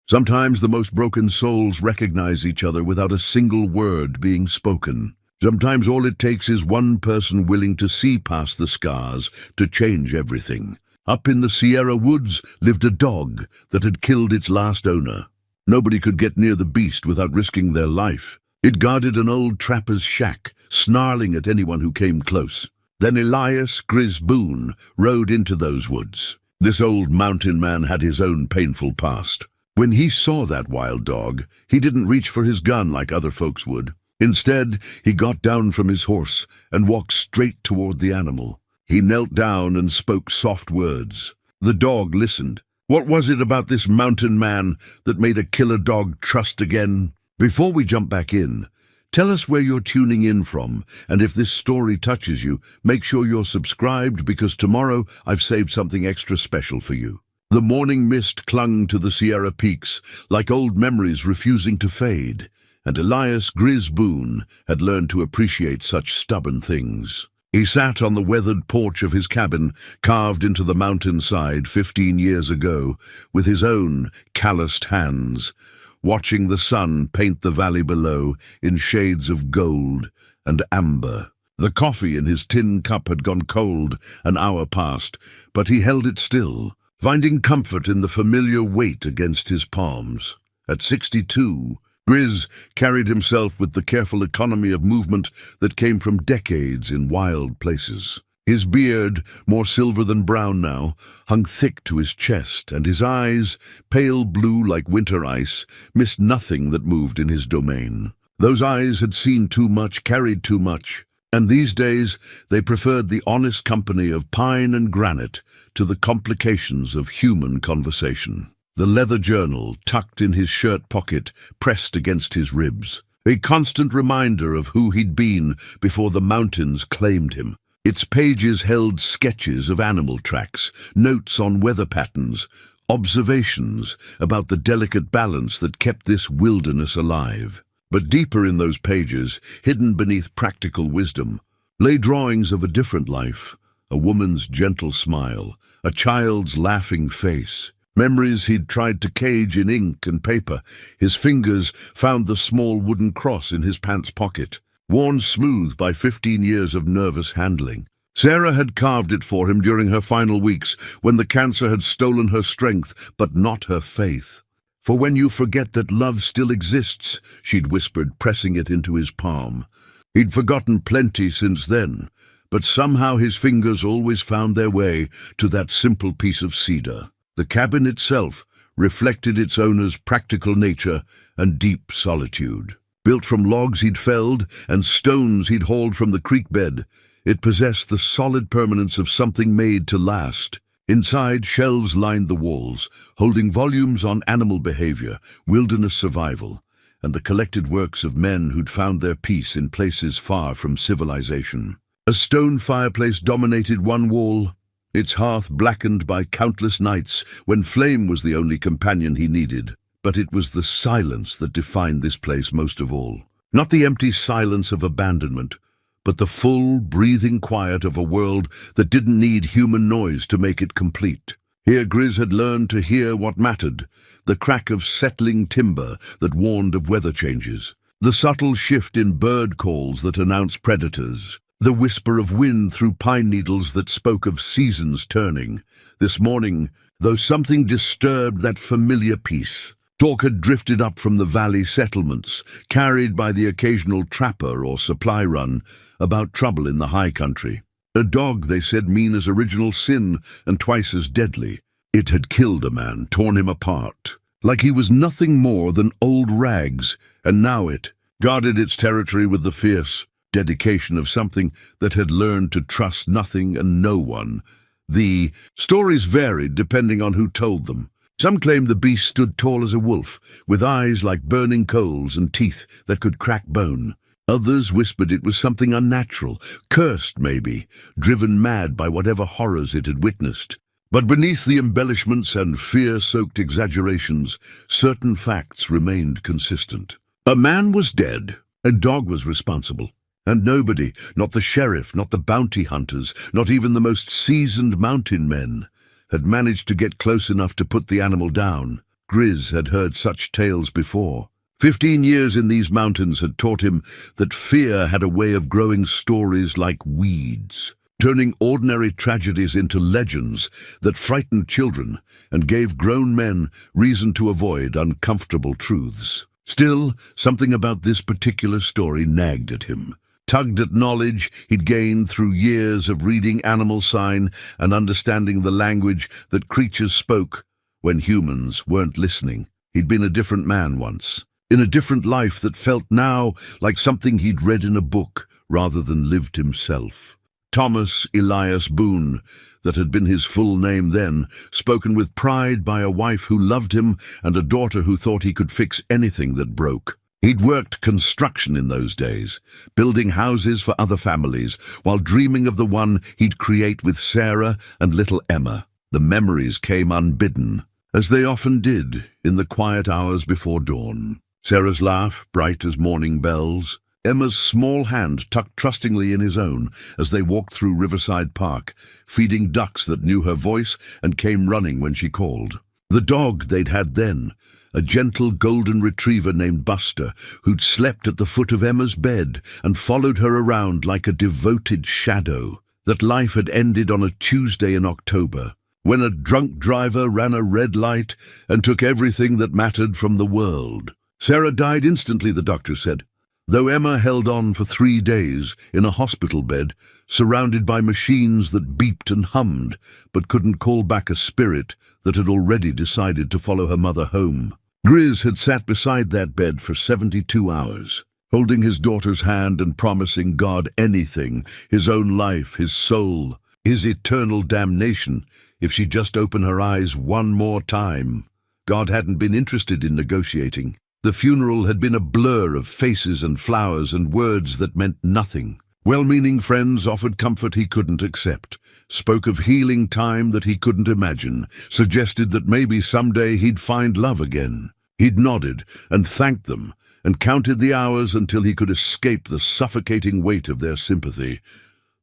Sometimes the most broken souls recognize each other without a single word being spoken. Sometimes all it takes is one person willing to see past the scars to change everything. Up in the Sierra woods lived a dog that had killed its last owner. Nobody could get near the beast without risking their life. It guarded an old trapper's shack, snarling at anyone who came close. Then Elias Grizz Boone rode into those woods. This old mountain man had his own painful past. When he saw that wild dog, he didn't reach for his gun like other folks would. Instead, he got down from his horse and walked straight toward the animal. He knelt down and spoke soft words. The dog listened. What was it about this mountain man that made a killer dog trust again? Before we jump back in, tell us where you're tuning in from, and if this story touches you, make sure you're subscribed because tomorrow I've saved something extra special for you. The morning mist clung to the Sierra peaks like old memories refusing to fade, and Elias Grizz Boone had learned to appreciate such stubborn things. He sat on the weathered porch of his cabin, carved into the mountainside 15 years ago, with his own calloused hands, watching the sun paint the valley below in shades of gold and amber. The coffee in his tin cup had gone cold an hour past, but he held it still, finding comfort in the familiar weight against his palms. At 62, Grizz carried himself with the careful economy of movement that came from decades in wild places. His beard, more silver than brown now, hung thick to his chest, and his eyes, pale blue like winter ice, missed nothing that moved in his domain. Those eyes had seen too much, carried too much, and these days they preferred the honest company of pine and granite to the complications of human conversation. The leather journal, tucked in his shirt pocket, pressed against his ribs, a constant reminder of who he'd been before the mountains claimed him. Its pages held sketches of animal tracks, notes on weather patterns, observations about the delicate balance that kept this wilderness alive. But deeper in those pages, hidden beneath practical wisdom, lay drawings of a different life, a woman's gentle smile, a child's laughing face, memories he'd tried to cage in ink and paper. His fingers found the small wooden cross in his pants pocket, worn smooth by 15 years of nervous handling. Sarah had carved it for him during her final weeks, when the cancer had stolen her strength, but not her faith. For when you forget that love still exists, she'd whispered, pressing it into his palm. He'd forgotten plenty since then, but somehow his fingers always found their way to that simple piece of cedar. The cabin itself reflected its owner's practical nature and deep solitude. Built from logs he'd felled and stones he'd hauled from the creek bed, it possessed the solid permanence of something made to last. Inside, shelves lined the walls, holding volumes on animal behavior, wilderness survival, and the collected works of men who'd found their peace in places far from civilization. A stone fireplace dominated one wall, its hearth blackened by countless nights when flame was the only companion he needed. But it was the silence that defined this place most of all. Not the empty silence of abandonment, but the full, breathing quiet of a world that didn't need human noise to make it complete. Here Grizz had learned to hear what mattered, the crack of settling timber that warned of weather changes, the subtle shift in bird calls that announced predators, the whisper of wind through pine needles that spoke of seasons turning. This morning, though something disturbed that familiar peace, talk had drifted up from the valley settlements, carried by the occasional trapper or supply run, about trouble in the high country. A dog, they said, mean as original sin and twice as deadly. It had killed a man, torn him apart, like he was nothing more than old rags, and now it guarded its territory with the fierce dedication of something that had learned to trust nothing and no one. The stories varied depending on who told them. Some claimed the beast stood tall as a wolf, with eyes like burning coals and teeth that could crack bone. Others whispered it was something unnatural, cursed maybe, driven mad by whatever horrors it had witnessed. But beneath the embellishments and fear-soaked exaggerations, certain facts remained consistent. A man was dead, a dog was responsible, and nobody, not the sheriff, not the bounty hunters, not even the most seasoned mountain men, had managed to get close enough to put the animal down. Grizz had heard such tales before. 15 years in these mountains had taught him that fear had a way of growing stories like weeds, turning ordinary tragedies into legends that frightened children and gave grown men reason to avoid uncomfortable truths. Still, something about this particular story nagged at him, tugged at knowledge he'd gained through years of reading animal sign and understanding the language that creatures spoke when humans weren't listening. He'd been a different man once, in a different life that felt now like something he'd read in a book rather than lived himself. Thomas Elias Boone, that had been his full name then, spoken with pride by a wife who loved him and a daughter who thought he could fix anything that broke. He'd worked construction in those days, building houses for other families, while dreaming of the one he'd create with Sarah and little Emma. The memories came unbidden, as they often did in the quiet hours before dawn. Sarah's laugh, bright as morning bells, Emma's small hand tucked trustingly in his own as they walked through Riverside Park, feeding ducks that knew her voice and came running when she called. The dog they'd had then, a gentle golden retriever named Buster, who'd slept at the foot of Emma's bed and followed her around like a devoted shadow. That life had ended on a Tuesday in October, when a drunk driver ran a red light and took everything that mattered from the world. Sarah died instantly, the doctor said, though Emma held on for 3 days in a hospital bed, surrounded by machines that beeped and hummed, but couldn't call back a spirit that had already decided to follow her mother home. Grizz had sat beside that bed for 72 hours, holding his daughter's hand and promising God anything, his own life, his soul, his eternal damnation, if she'd just open her eyes one more time. God hadn't been interested in negotiating. The funeral had been a blur of faces and flowers and words that meant nothing. Well-meaning friends offered comfort he couldn't accept, spoke of healing time that he couldn't imagine, suggested that maybe someday he'd find love again. He'd nodded and thanked them and counted the hours until he could escape the suffocating weight of their sympathy.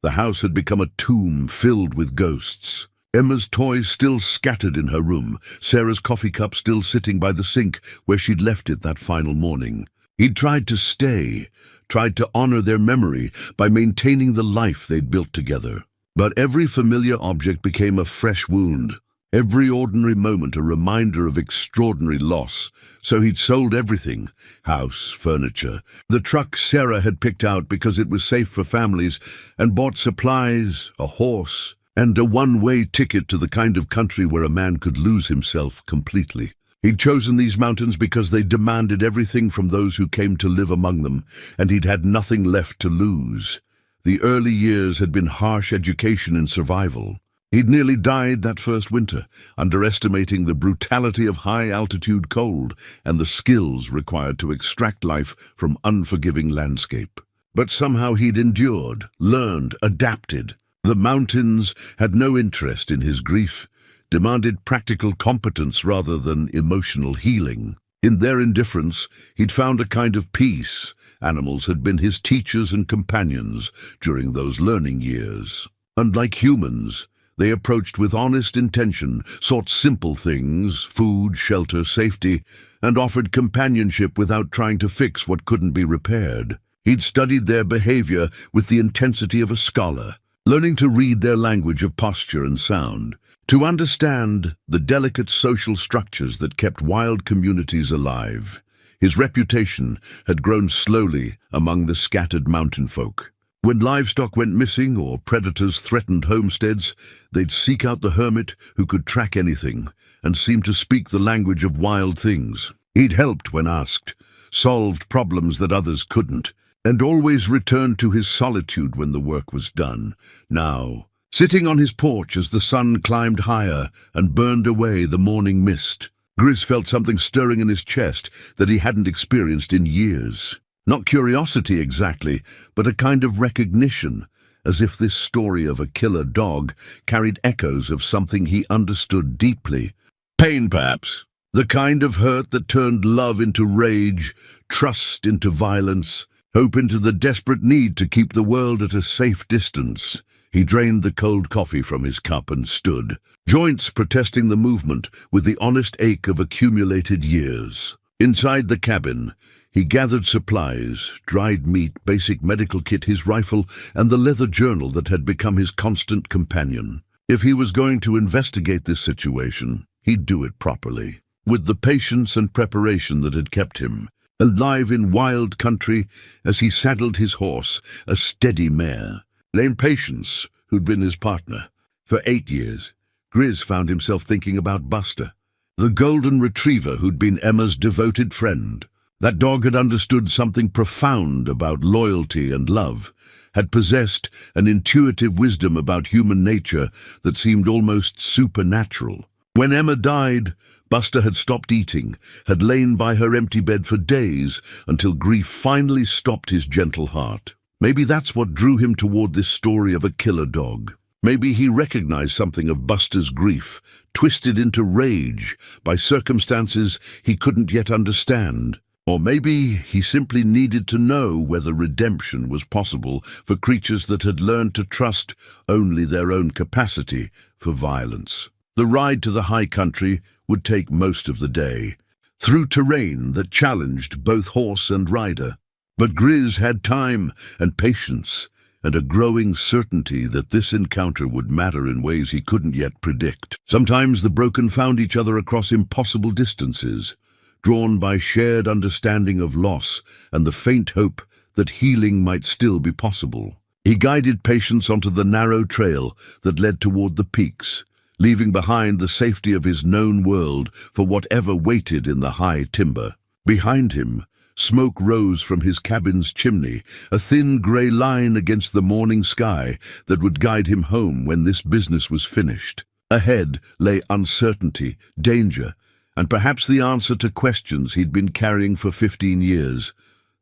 The house had become a tomb filled with ghosts. Emma's toys still scattered in her room, Sarah's coffee cup still sitting by the sink where she'd left it that final morning. He'd tried to stay, tried to honor their memory by maintaining the life they'd built together. But every familiar object became a fresh wound, every ordinary moment a reminder of extraordinary loss. So he'd sold everything, house, furniture, the truck Sarah had picked out because it was safe for families, and bought supplies, a horse, and a one-way ticket to the kind of country where a man could lose himself completely. He'd chosen these mountains because they demanded everything from those who came to live among them, and he'd had nothing left to lose. The early years had been harsh education in survival. He'd nearly died that first winter, underestimating the brutality of high-altitude cold and the skills required to extract life from unforgiving landscape. But somehow he'd endured, learned, adapted. The mountains had no interest in his grief, demanded practical competence rather than emotional healing. In their indifference, he'd found a kind of peace. Animals had been his teachers and companions during those learning years. Unlike humans, they approached with honest intention, sought simple things, food, shelter, safety, and offered companionship without trying to fix what couldn't be repaired. He'd studied their behavior with the intensity of a scholar, learning to read their language of posture and sound, to understand the delicate social structures that kept wild communities alive. His reputation had grown slowly among the scattered mountain folk. When livestock went missing or predators threatened homesteads, they'd seek out the hermit who could track anything and seemed to speak the language of wild things. He'd helped when asked, solved problems that others couldn't, and always returned to his solitude when the work was done. Now, sitting on his porch as the sun climbed higher and burned away the morning mist, Grizz felt something stirring in his chest that he hadn't experienced in years. Not curiosity exactly, but a kind of recognition, as if this story of a killer dog carried echoes of something he understood deeply. Pain, perhaps. The kind of hurt that turned love into rage, trust into violence, hope into the desperate need to keep the world at a safe distance. He drained the cold coffee from his cup and stood, joints protesting the movement with the honest ache of accumulated years. Inside the cabin, he gathered supplies, dried meat, basic medical kit, his rifle, and the leather journal that had become his constant companion. If he was going to investigate this situation, he'd do it properly, with the patience and preparation that had kept him alive in wild country as he saddled his horse, a steady mare, named Patience, who'd been his partner. For 8 years, Grizz found himself thinking about Buster, the golden retriever who'd been Emma's devoted friend. That dog had understood something profound about loyalty and love, had possessed an intuitive wisdom about human nature that seemed almost supernatural. When Emma died, Buster had stopped eating, had lain by her empty bed for days until grief finally stopped his gentle heart. Maybe that's what drew him toward this story of a killer dog. Maybe he recognized something of Buster's grief, twisted into rage by circumstances he couldn't yet understand. Or maybe he simply needed to know whether redemption was possible for creatures that had learned to trust only their own capacity for violence. The ride to the high country would take most of the day, through terrain that challenged both horse and rider. But Grizz had time and patience, and a growing certainty that this encounter would matter in ways he couldn't yet predict. Sometimes the broken found each other across impossible distances, drawn by shared understanding of loss and the faint hope that healing might still be possible. He guided Patience onto the narrow trail that led toward the peaks, leaving behind the safety of his known world for whatever waited in the high timber. Behind him, smoke rose from his cabin's chimney, a thin grey line against the morning sky that would guide him home when this business was finished. Ahead lay uncertainty, danger, and perhaps the answer to questions he'd been carrying for 15 years.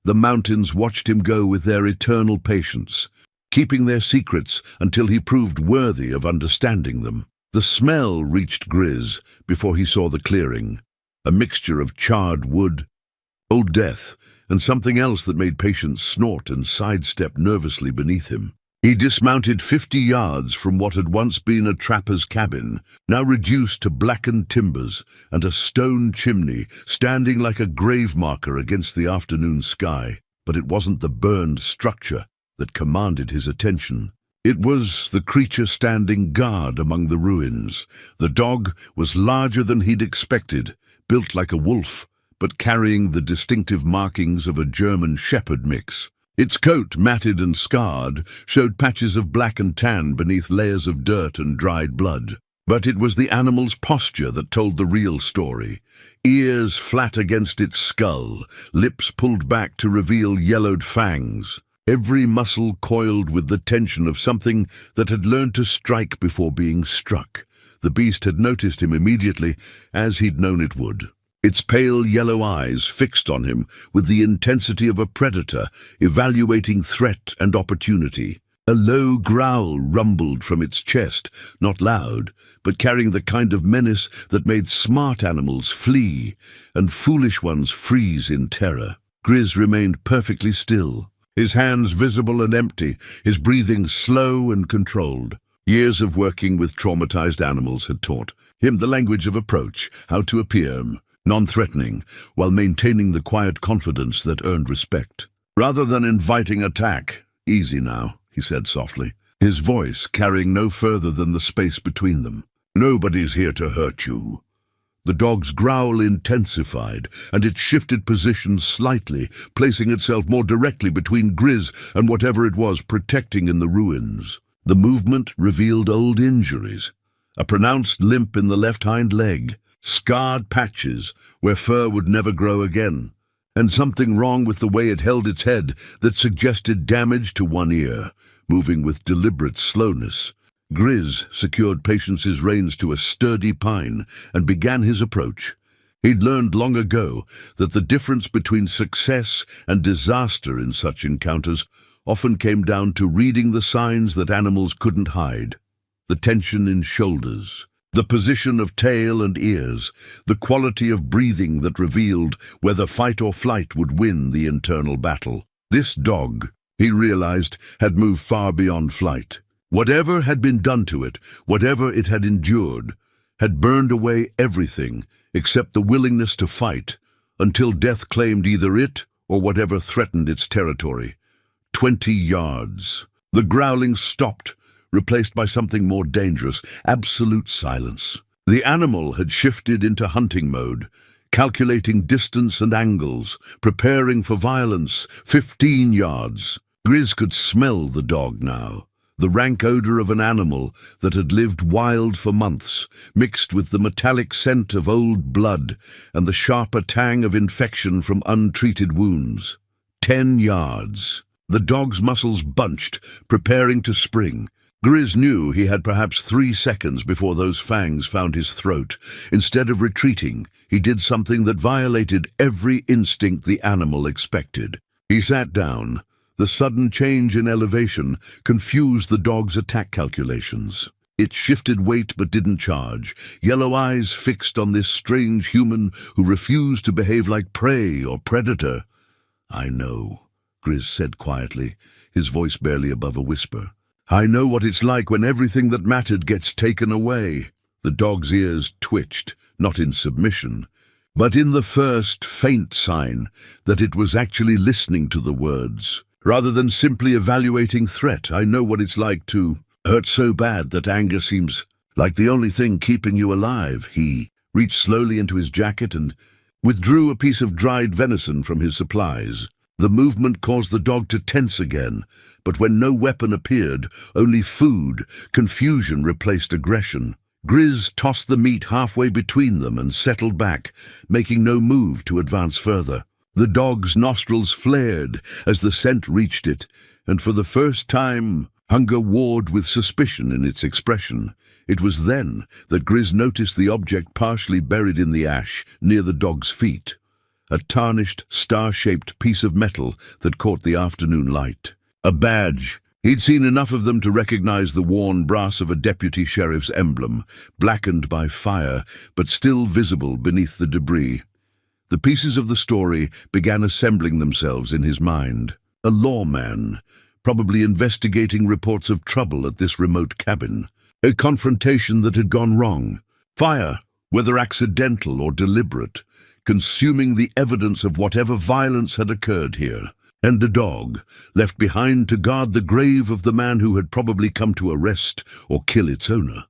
The mountains watched him go with their eternal patience, keeping their secrets until he proved worthy of understanding them. The smell reached Grizz before he saw the clearing, a mixture of charred wood, old death, and something else that made Patience snort and sidestep nervously beneath him. He dismounted 50 yards from what had once been a trapper's cabin, now reduced to blackened timbers and a stone chimney standing like a grave marker against the afternoon sky. But it wasn't the burned structure that commanded his attention. It was the creature standing guard among the ruins. The dog was larger than he'd expected, built like a wolf, but carrying the distinctive markings of a German shepherd mix. Its coat, matted and scarred, showed patches of black and tan beneath layers of dirt and dried blood. But it was the animal's posture that told the real story. Ears flat against its skull, lips pulled back to reveal yellowed fangs. Every muscle coiled with the tension of something that had learned to strike before being struck. The beast had noticed him immediately, as he'd known it would. Its pale yellow eyes fixed on him with the intensity of a predator, evaluating threat and opportunity. A low growl rumbled from its chest, not loud, but carrying the kind of menace that made smart animals flee and foolish ones freeze in terror. Grizz remained perfectly still, his hands visible and empty, his breathing slow and controlled. Years of working with traumatized animals had taught him the language of approach, how to appear non-threatening, while maintaining the quiet confidence that earned respect. Rather than inviting attack, "Easy now," he said softly, his voice carrying no further than the space between them. "Nobody's here to hurt you." The dog's growl intensified, and it shifted positions slightly, placing itself more directly between Grizz and whatever it was protecting in the ruins. The movement revealed old injuries, a pronounced limp in the left hind leg, scarred patches where fur would never grow again, and something wrong with the way it held its head that suggested damage to one ear, moving with deliberate slowness. Grizz secured Patience's reins to a sturdy pine and began his approach. He'd learned long ago that the difference between success and disaster in such encounters often came down to reading the signs that animals couldn't hide. The tension in shoulders, the position of tail and ears, the quality of breathing that revealed whether fight or flight would win the internal battle. This dog, he realized, had moved far beyond flight. Whatever had been done to it, whatever it had endured, had burned away everything except the willingness to fight, until death claimed either it or whatever threatened its territory. 20 yards. The growling stopped, replaced by something more dangerous, absolute silence. The animal had shifted into hunting mode, calculating distance and angles, preparing for violence. 15 yards. Grizz could smell the dog now, the rank odor of an animal that had lived wild for months, mixed with the metallic scent of old blood and the sharper tang of infection from untreated wounds. 10 yards. The dog's muscles bunched, preparing to spring. Grizz knew he had perhaps 3 seconds before those fangs found his throat. Instead of retreating, he did something that violated every instinct the animal expected. He sat down. The sudden change in elevation confused the dog's attack calculations. It shifted weight but didn't charge, yellow eyes fixed on this strange human who refused to behave like prey or predator. "I know," Grizz said quietly, his voice barely above a whisper. "I know what it's like when everything that mattered gets taken away." The dog's ears twitched, not in submission, but in the first faint sign that it was actually listening to the words, rather than simply evaluating threat. "I know what it's like to hurt so bad that anger seems like the only thing keeping you alive." He reached slowly into his jacket and withdrew a piece of dried venison from his supplies. The movement caused the dog to tense again, but when no weapon appeared, only food, confusion replaced aggression. Grizz tossed the meat halfway between them and settled back, making no move to advance further. The dog's nostrils flared as the scent reached it, and for the first time, hunger warred with suspicion in its expression. It was then that Grizz noticed the object partially buried in the ash near the dog's feet. A tarnished, star-shaped piece of metal that caught the afternoon light. A badge. He'd seen enough of them to recognize the worn brass of a deputy sheriff's emblem, blackened by fire, but still visible beneath the debris. The pieces of the story began assembling themselves in his mind. A lawman, probably investigating reports of trouble at this remote cabin. A confrontation that had gone wrong. Fire, whether accidental or deliberate, consuming the evidence of whatever violence had occurred here. And a dog, left behind to guard the grave of the man who had probably come to arrest or kill its owner.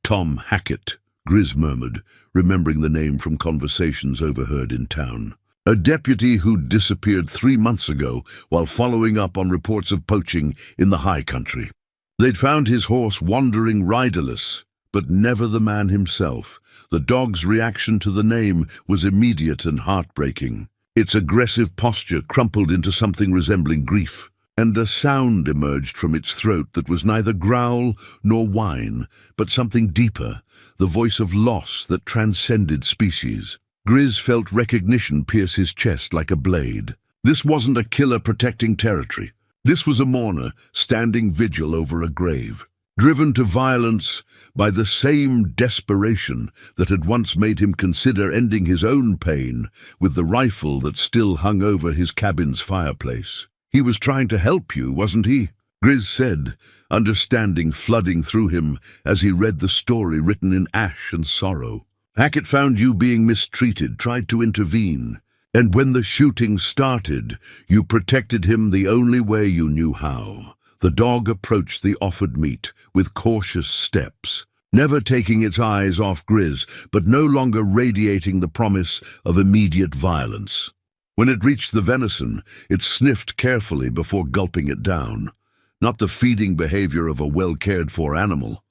"Tom Hackett," Grizz murmured, remembering the name from conversations overheard in town. A deputy who'd disappeared 3 months ago while following up on reports of poaching in the high country. They'd found his horse wandering riderless, but never the man himself. The dog's reaction to the name was immediate and heartbreaking. Its aggressive posture crumpled into something resembling grief, and a sound emerged from its throat that was neither growl nor whine, but something deeper, the voice of loss that transcended species. Grizz felt recognition pierce his chest like a blade. This wasn't a killer protecting territory. This was a mourner standing vigil over a grave, driven to violence by the same desperation that had once made him consider ending his own pain with the rifle that still hung over his cabin's fireplace. "He was trying to help you, wasn't he?" Grizz said, understanding flooding through him as he read the story written in ash and sorrow. "Hackett found you being mistreated, tried to intervene, and when the shooting started, you protected him the only way you knew how." The dog approached the offered meat with cautious steps, never taking its eyes off Grizz, but no longer radiating the promise of immediate violence. When it reached the venison, it sniffed carefully before gulping it down. Not the feeding behavior of a well-cared-for animal,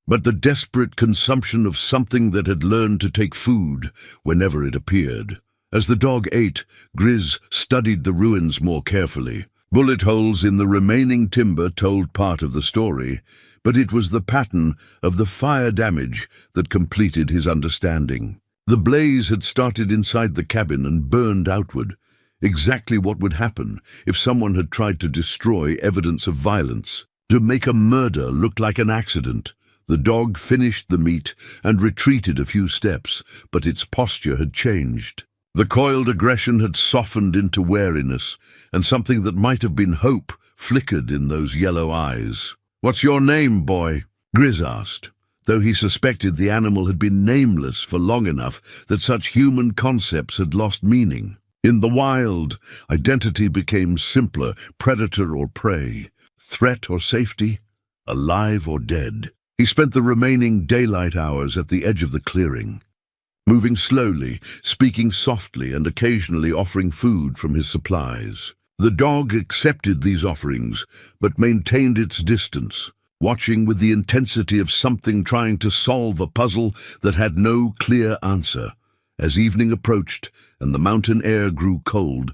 but the desperate consumption of something that had learned to take food whenever it appeared. As the dog ate, Grizz studied the ruins more carefully. Bullet holes in the remaining timber told part of the story, but it was the pattern of the fire damage that completed his understanding. The blaze had started inside the cabin and burned outward, exactly what would happen if someone had tried to destroy evidence of violence, to make a murder look like an accident. The dog finished the meat and retreated a few steps, but its posture had changed. The coiled aggression had softened into wariness, and something that might have been hope flickered in those yellow eyes. "What's your name, boy?" Grizz asked, though he suspected the animal had been nameless for long enough that such human concepts had lost meaning. In the wild, identity became simpler: predator or prey, threat or safety, alive or dead. He spent the remaining daylight hours at the edge of the clearing, moving slowly, speaking softly, and occasionally offering food from his supplies. The dog accepted these offerings, but maintained its distance, watching with the intensity of something trying to solve a puzzle that had no clear answer. As evening approached and the mountain air grew cold,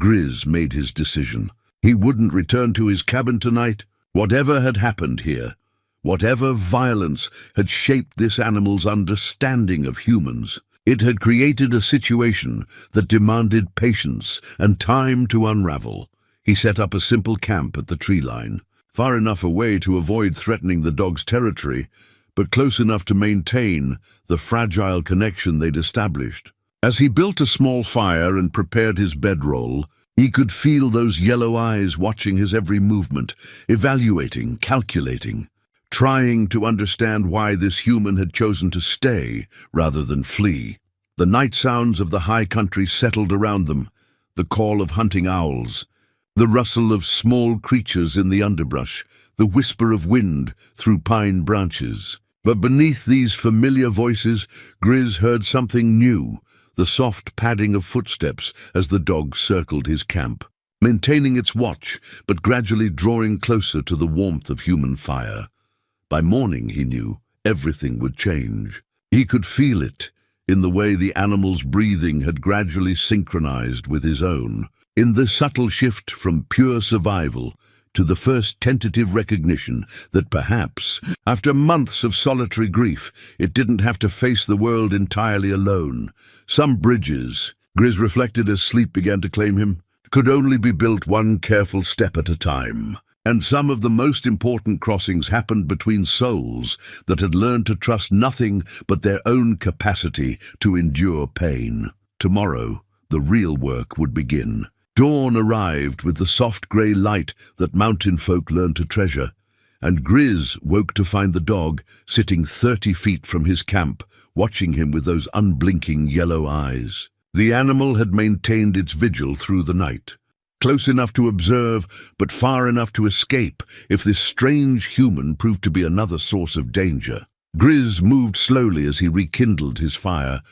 Grizz made his decision. He wouldn't return to his cabin tonight. Whatever had happened here, whatever violence had shaped this animal's understanding of humans, it had created a situation that demanded patience and time to unravel. He set up a simple camp at the tree line, far enough away to avoid threatening the dog's territory, but close enough to maintain the fragile connection they'd established. As he built a small fire and prepared his bedroll, he could feel those yellow eyes watching his every movement, evaluating, calculating, trying to understand why this human had chosen to stay rather than flee. The night sounds of the high country settled around them, the call of hunting owls, the rustle of small creatures in the underbrush, the whisper of wind through pine branches. But beneath these familiar voices, Grizz heard something new, the soft padding of footsteps as the dog circled his camp, maintaining its watch, but gradually drawing closer to the warmth of human fire. By morning, he knew, everything would change. He could feel it, in the way the animal's breathing had gradually synchronized with his own, in the subtle shift from pure survival to the first tentative recognition that perhaps, after months of solitary grief, it didn't have to face the world entirely alone. Some bridges, Grizz reflected as sleep began to claim him, could only be built one careful step at a time. And some of the most important crossings happened between souls that had learned to trust nothing but their own capacity to endure pain. Tomorrow, the real work would begin. Dawn arrived with the soft grey light that mountain folk learned to treasure, and Grizz woke to find the dog sitting 30 feet from his camp, watching him with those unblinking yellow eyes. The animal had maintained its vigil through the night, close enough to observe, but far enough to escape if this strange human proved to be another source of danger. Grizz moved slowly as he rekindled his fire,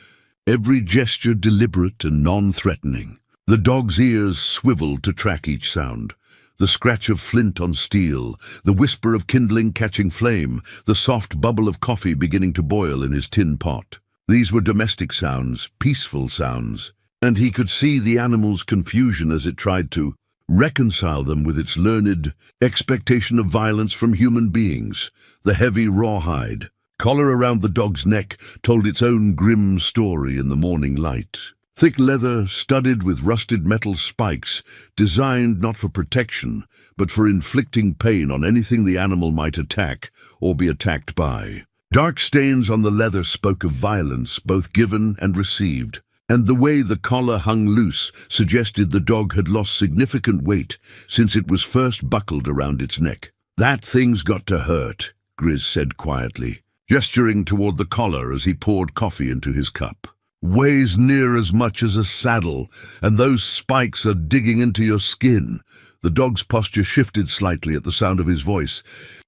every gesture deliberate and non-threatening. The dog's ears swiveled to track each sound, the scratch of flint on steel, the whisper of kindling catching flame, the soft bubble of coffee beginning to boil in his tin pot. These were domestic sounds, peaceful sounds, and he could see the animal's confusion as it tried to reconcile them with its learned expectation of violence from human beings. The heavy rawhide collar around the dog's neck told its own grim story in the morning light. Thick leather studded with rusted metal spikes, designed not for protection, but for inflicting pain on anything the animal might attack or be attacked by. Dark stains on the leather spoke of violence, both given and received, and the way the collar hung loose suggested the dog had lost significant weight since it was first buckled around its neck. "That thing's got to hurt," Grizz said quietly, gesturing toward the collar as he poured coffee into his cup. "Weighs near as much as a saddle, and those spikes are digging into your skin." The dog's posture shifted slightly at the sound of his voice,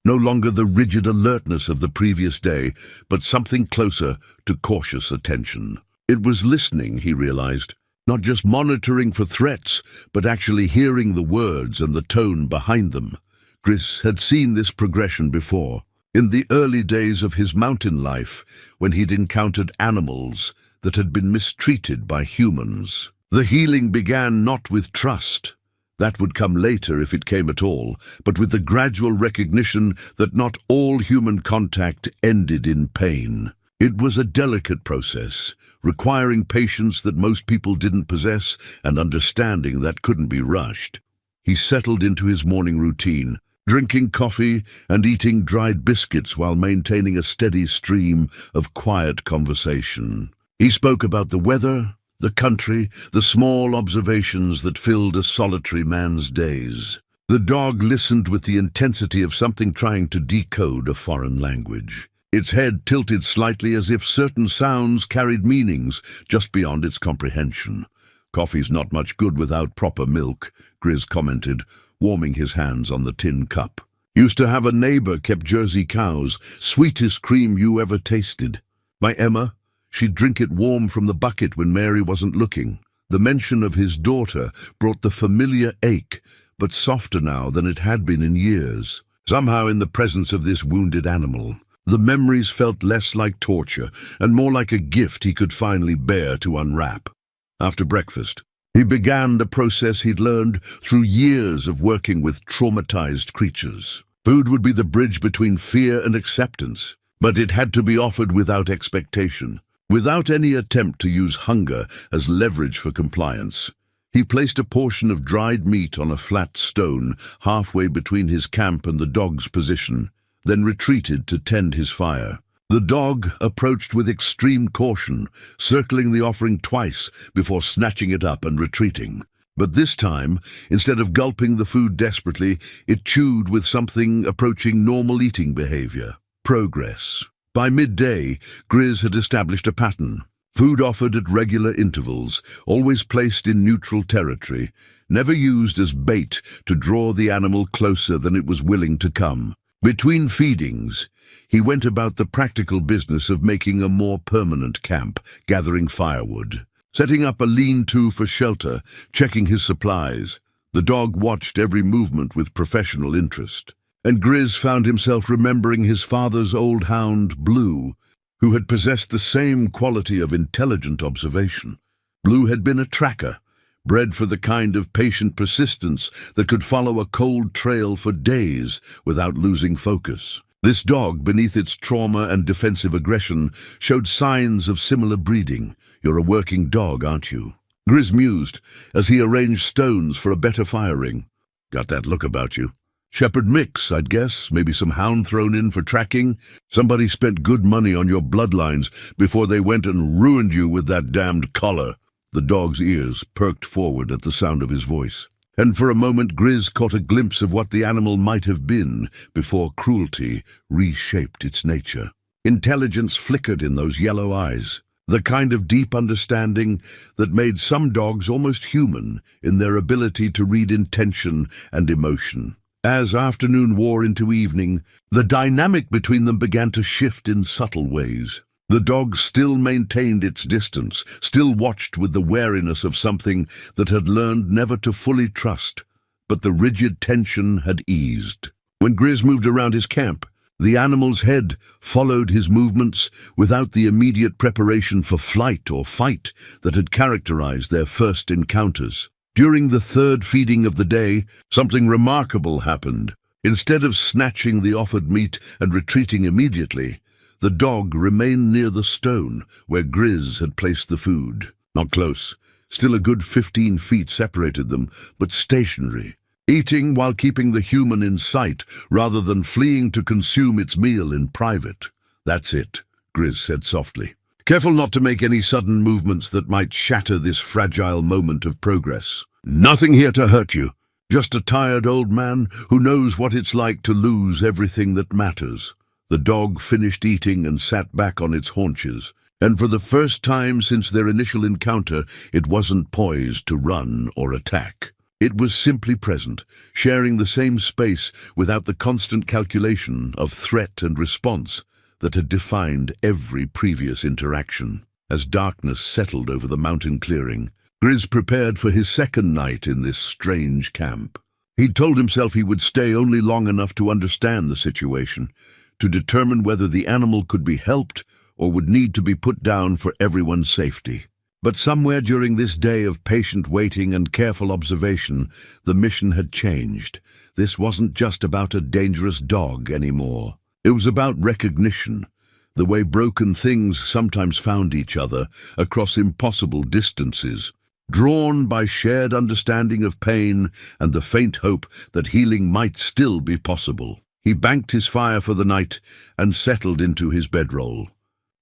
no longer the rigid alertness of the previous day, but something closer to cautious attention. It was listening, he realized, not just monitoring for threats, but actually hearing the words and the tone behind them. Grizz had seen this progression before, in the early days of his mountain life, when he'd encountered animals that had been mistreated by humans. The healing began not with trust. That would come later if it came at all, but with the gradual recognition that not all human contact ended in pain. It was a delicate process, requiring patience that most people didn't possess and understanding that couldn't be rushed. He settled into his morning routine, drinking coffee and eating dried biscuits while maintaining a steady stream of quiet conversation. He spoke about the weather, the country, the small observations that filled a solitary man's days. The dog listened with the intensity of something trying to decode a foreign language. Its head tilted slightly as if certain sounds carried meanings just beyond its comprehension. "Coffee's not much good without proper milk," Grizz commented, warming his hands on the tin cup. "Used to have a neighbor kept Jersey cows, sweetest cream you ever tasted. My Emma, she'd drink it warm from the bucket when Mary wasn't looking." The mention of his daughter brought the familiar ache, but softer now than it had been in years. Somehow, in the presence of this wounded animal, the memories felt less like torture and more like a gift he could finally bear to unwrap. After breakfast, he began the process he'd learned through years of working with traumatized creatures. Food would be the bridge between fear and acceptance, but it had to be offered without expectation, without any attempt to use hunger as leverage for compliance. He placed a portion of dried meat on a flat stone halfway between his camp and the dog's position, then retreated to tend his fire. The dog approached with extreme caution, circling the offering twice before snatching it up and retreating. But this time, instead of gulping the food desperately, it chewed with something approaching normal eating behavior. Progress. By midday, Grizz had established a pattern. Food offered at regular intervals, always placed in neutral territory, never used as bait to draw the animal closer than it was willing to come. Between feedings, he went about the practical business of making a more permanent camp, gathering firewood, setting up a lean-to for shelter, checking his supplies. The dog watched every movement with professional interest, and Grizz found himself remembering his father's old hound, Blue, who had possessed the same quality of intelligent observation. Blue had been a tracker, bred for the kind of patient persistence that could follow a cold trail for days without losing focus. This dog, beneath its trauma and defensive aggression, showed signs of similar breeding. "You're a working dog, aren't you?" Grizz mused as he arranged stones for a better firing. "Got that look about you. Shepherd mix, I'd guess, maybe some hound thrown in for tracking. Somebody spent good money on your bloodlines before they went and ruined you with that damned collar." The dog's ears perked forward at the sound of his voice, and for a moment Grizz caught a glimpse of what the animal might have been before cruelty reshaped its nature. Intelligence flickered in those yellow eyes, the kind of deep understanding that made some dogs almost human in their ability to read intention and emotion. As afternoon wore into evening, the dynamic between them began to shift in subtle ways. The dog still maintained its distance, still watched with the wariness of something that had learned never to fully trust, but the rigid tension had eased. When Grizz moved around his camp, the animal's head followed his movements without the immediate preparation for flight or fight that had characterized their first encounters. During the third feeding of the day, something remarkable happened. Instead of snatching the offered meat and retreating immediately, the dog remained near the stone where Grizz had placed the food. Not close. Still a good 15 feet separated them, but stationary, eating while keeping the human in sight rather than fleeing to consume its meal in private. "That's it," Grizz said softly. "Careful not to make any sudden movements that might shatter this fragile moment of progress. Nothing here to hurt you. Just a tired old man who knows what it's like to lose everything that matters." The dog finished eating and sat back on its haunches, and for the first time since their initial encounter, it wasn't poised to run or attack. It was simply present, sharing the same space without the constant calculation of threat and response that had defined every previous interaction. As darkness settled over the mountain clearing, Grizz prepared for his second night in this strange camp. He'd told himself he would stay only long enough to understand the situation, to determine whether the animal could be helped or would need to be put down for everyone's safety. But somewhere during this day of patient waiting and careful observation, the mission had changed. This wasn't just about a dangerous dog anymore. It was about recognition, the way broken things sometimes found each other across impossible distances, drawn by shared understanding of pain and the faint hope that healing might still be possible. He banked his fire for the night and settled into his bedroll,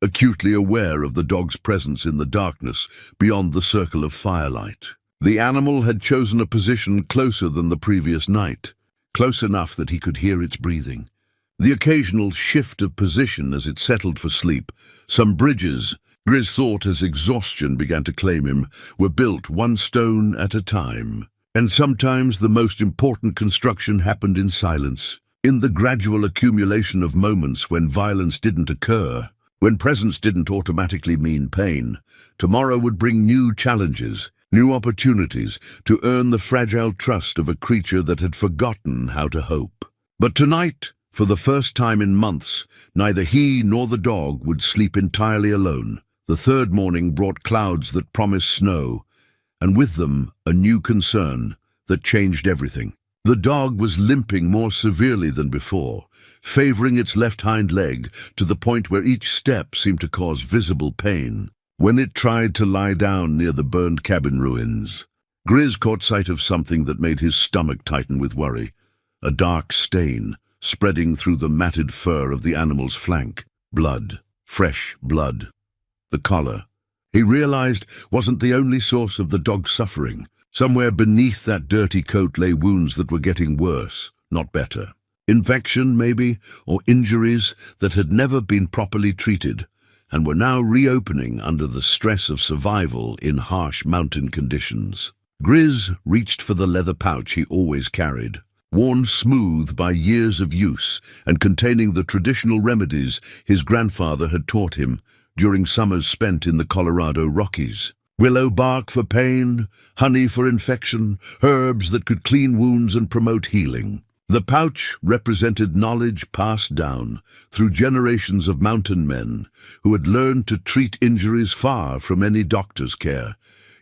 acutely aware of the dog's presence in the darkness beyond the circle of firelight. The animal had chosen a position closer than the previous night, close enough that he could hear its breathing. The occasional shift of position as it settled for sleep. Some bridges, Grizz thought as exhaustion began to claim him, were built one stone at a time. And sometimes the most important construction happened in silence, in the gradual accumulation of moments when violence didn't occur, when presence didn't automatically mean pain. Tomorrow would bring new challenges, new opportunities to earn the fragile trust of a creature that had forgotten how to hope. But tonight, for the first time in months, neither he nor the dog would sleep entirely alone. The third morning brought clouds that promised snow, and with them a new concern that changed everything. The dog was limping more severely than before, favoring its left hind leg to the point where each step seemed to cause visible pain. When it tried to lie down near the burned cabin ruins, Grizz caught sight of something that made his stomach tighten with worry. A dark stain spreading through the matted fur of the animal's flank. Blood. Fresh blood. The collar, he realized, wasn't the only source of the dog's suffering. Somewhere beneath that dirty coat lay wounds that were getting worse, not better. Infection, maybe, or injuries that had never been properly treated, and were now reopening under the stress of survival in harsh mountain conditions. Grizz reached for the leather pouch he always carried, worn smooth by years of use and containing the traditional remedies his grandfather had taught him during summers spent in the Colorado Rockies. Willow bark for pain, honey for infection, herbs that could clean wounds and promote healing. The pouch represented knowledge passed down through generations of mountain men who had learned to treat injuries far from any doctor's care.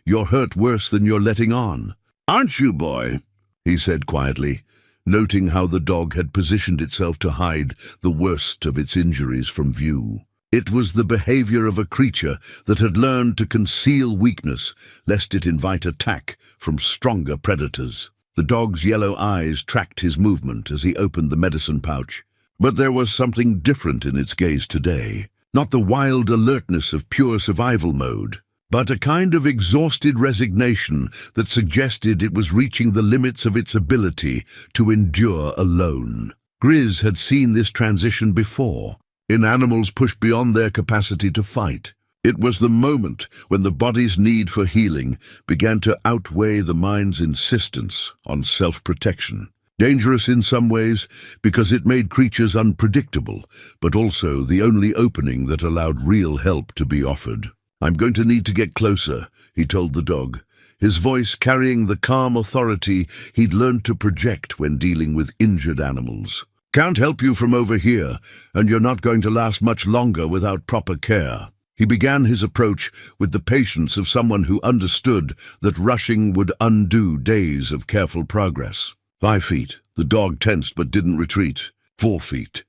"You're hurt worse than you're letting on, aren't you, boy?" he said quietly, noting how the dog had positioned itself to hide the worst of its injuries from view. It was the behavior of a creature that had learned to conceal weakness, lest it invite attack from stronger predators. The dog's yellow eyes tracked his movement as he opened the medicine pouch. But there was something different in its gaze today. Not the wild alertness of pure survival mode, but a kind of exhausted resignation that suggested it was reaching the limits of its ability to endure alone. Grizz had seen this transition before, in animals pushed beyond their capacity to fight. It was the moment when the body's need for healing began to outweigh the mind's insistence on self-protection. Dangerous in some ways because it made creatures unpredictable, but also the only opening that allowed real help to be offered. "I'm going to need to get closer," he told the dog, his voice carrying the calm authority he'd learned to project when dealing with injured animals. "Can't help you from over here, and you're not going to last much longer without proper care." He began his approach with the patience of someone who understood that rushing would undo days of careful progress. 5 feet. The dog tensed but didn't retreat. 4 feet.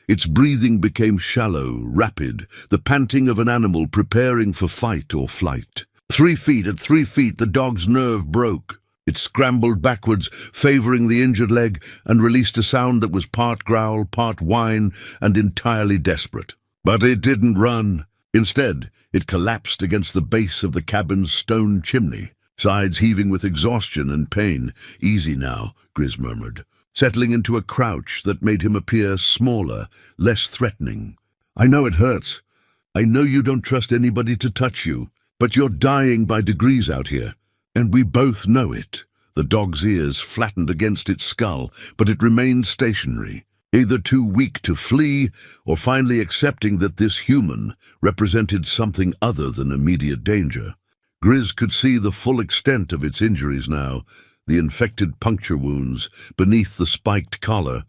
Its breathing became shallow, rapid, the panting of an animal preparing for fight or flight. 3 feet. At 3 feet, the dog's nerve broke. It scrambled backwards, favoring the injured leg, and released a sound that was part growl, part whine, and entirely desperate. But it didn't run. Instead, it collapsed against the base of the cabin's stone chimney, sides heaving with exhaustion and pain. "Easy now," Grizz murmured, settling into a crouch that made him appear smaller, less threatening. "I know it hurts. I know you don't trust anybody to touch you, but you're dying by degrees out here, and we both know it." The dog's ears flattened against its skull, but it remained stationary, either too weak to flee or finally accepting that this human represented something other than immediate danger. Grizz could see the full extent of its injuries now, the infected puncture wounds beneath the spiked collar,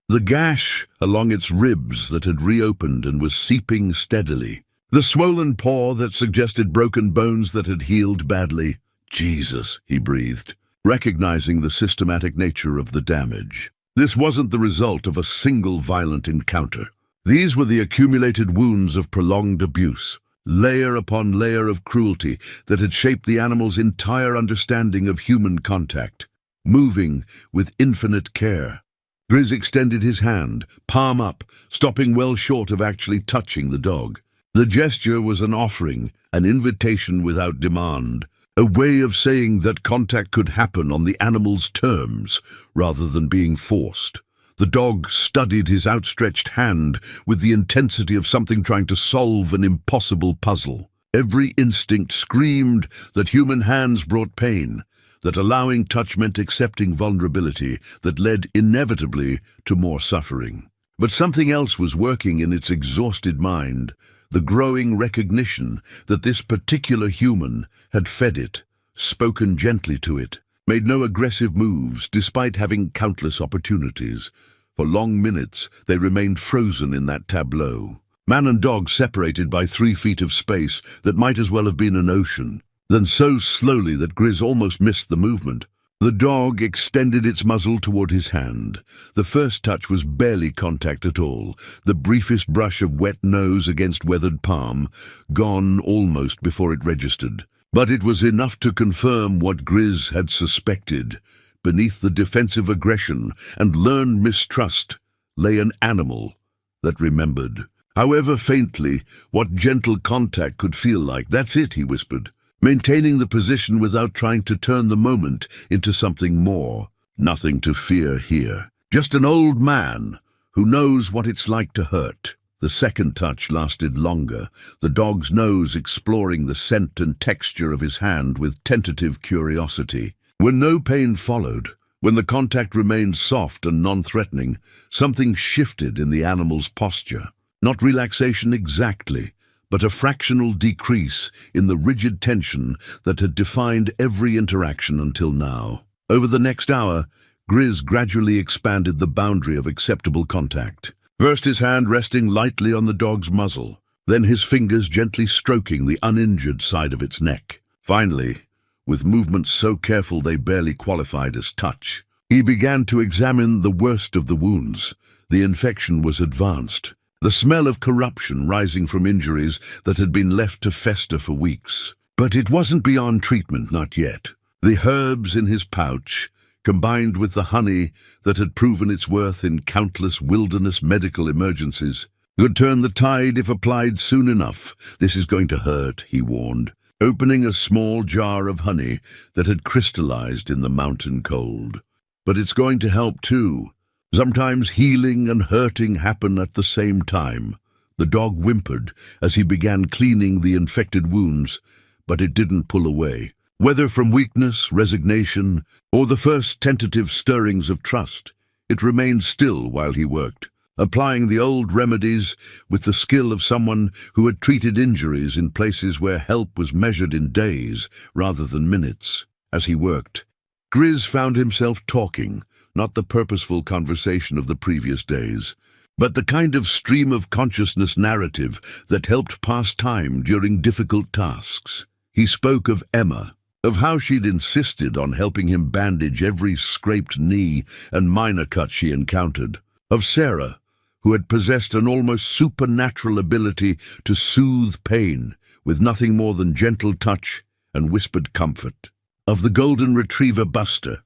the gash along its ribs that had reopened and was seeping steadily, the swollen paw that suggested broken bones that had healed badly. "Jesus," he breathed, recognizing the systematic nature of the damage. This wasn't the result of a single violent encounter. These were the accumulated wounds of prolonged abuse, layer upon layer of cruelty that had shaped the animal's entire understanding of human contact, moving with infinite care. Grizz extended his hand, palm up, stopping well short of actually touching the dog. The gesture was an offering, an invitation without demand, a way of saying that contact could happen on the animal's terms rather than being forced. The dog studied his outstretched hand with the intensity of something trying to solve an impossible puzzle. Every instinct screamed that human hands brought pain, that allowing touch meant accepting vulnerability that led inevitably to more suffering. But something else was working in its exhausted mind, the growing recognition that this particular human had fed it, spoken gently to it, made no aggressive moves despite having countless opportunities. For long minutes they remained frozen in that tableau. Man and dog separated by 3 feet of space that might as well have been an ocean. Then so slowly that Grizz almost missed the movement. The dog extended its muzzle toward his hand. The first touch was barely contact at all, the briefest brush of wet nose against weathered palm, gone almost before it registered. But it was enough to confirm what Grizz had suspected. Beneath the defensive aggression and learned mistrust lay an animal that remembered. However faintly, what gentle contact could feel like. "That's it," he whispered, maintaining the position without trying to turn the moment into something more. "Nothing to fear here. Just an old man who knows what it's like to hurt." The second touch lasted longer, the dog's nose exploring the scent and texture of his hand with tentative curiosity. When no pain followed, when the contact remained soft and non-threatening, something shifted in the animal's posture. Not relaxation exactly, but a fractional decrease in the rigid tension that had defined every interaction until now. Over the next hour, Grizz gradually expanded the boundary of acceptable contact. First his hand resting lightly on the dog's muzzle, then his fingers gently stroking the uninjured side of its neck. Finally, with movements so careful they barely qualified as touch, he began to examine the worst of the wounds. The infection was advanced, the smell of corruption rising from injuries that had been left to fester for weeks. But it wasn't beyond treatment, not yet. The herbs in his pouch, combined with the honey that had proven its worth in countless wilderness medical emergencies, could turn the tide if applied soon enough. "This is going to hurt," he warned, opening a small jar of honey that had crystallized in the mountain cold. "But it's going to help too. Sometimes healing and hurting happen at the same time." The dog whimpered as he began cleaning the infected wounds, but it didn't pull away. Whether from weakness, resignation, or the first tentative stirrings of trust, it remained still while he worked, applying the old remedies with the skill of someone who had treated injuries in places where help was measured in days rather than minutes. As he worked, Grizz found himself talking, not the purposeful conversation of the previous days, but the kind of stream of consciousness narrative that helped pass time during difficult tasks. He spoke of Emma, of how she'd insisted on helping him bandage every scraped knee and minor cut she encountered, of Sarah, who had possessed an almost supernatural ability to soothe pain with nothing more than gentle touch and whispered comfort, of the golden retriever Buster,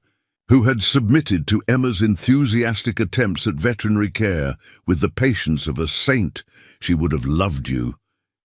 who had submitted to Emma's enthusiastic attempts at veterinary care with the patience of a saint. "She would have loved you,"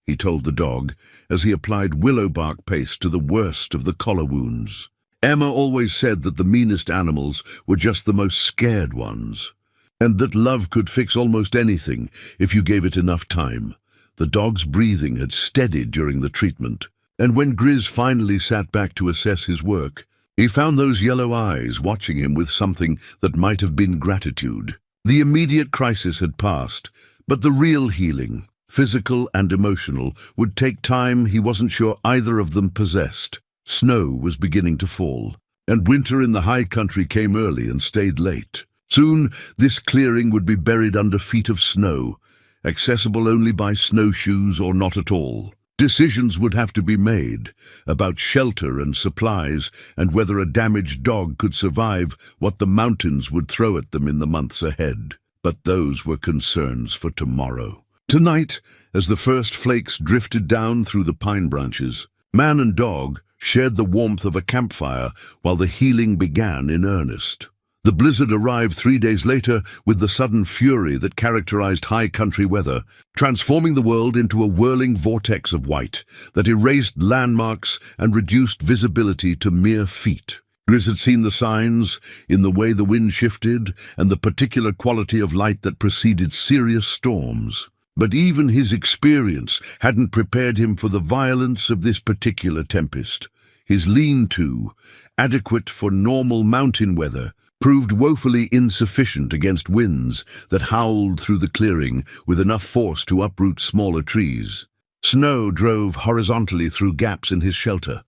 he told the dog as he applied willow bark paste to the worst of the collar wounds. Emma always said that the meanest animals were just the most scared ones, and that love could fix almost anything if you gave it enough time. The dog's breathing had steadied during the treatment, and when Grizz finally sat back to assess his work, he found those yellow eyes watching him with something that might have been gratitude. The immediate crisis had passed, but the real healing, physical and emotional, would take time he wasn't sure either of them possessed. Snow was beginning to fall, and winter in the high country came early and stayed late. Soon this clearing would be buried under feet of snow, accessible only by snowshoes or not at all. Decisions would have to be made about shelter and supplies and whether a damaged dog could survive what the mountains would throw at them in the months ahead. But those were concerns for tomorrow. Tonight, as the first flakes drifted down through the pine branches, man and dog shared the warmth of a campfire while the healing began in earnest. The blizzard arrived 3 days later with the sudden fury that characterized high country weather, transforming the world into a whirling vortex of white that erased landmarks and reduced visibility to mere feet. Grizz had seen the signs in the way the wind shifted and the particular quality of light that preceded serious storms. But even his experience hadn't prepared him for the violence of this particular tempest. His lean-to, adequate for normal mountain weather, proved woefully insufficient against winds that howled through the clearing with enough force to uproot smaller trees. Snow drove horizontally through gaps in his shelter,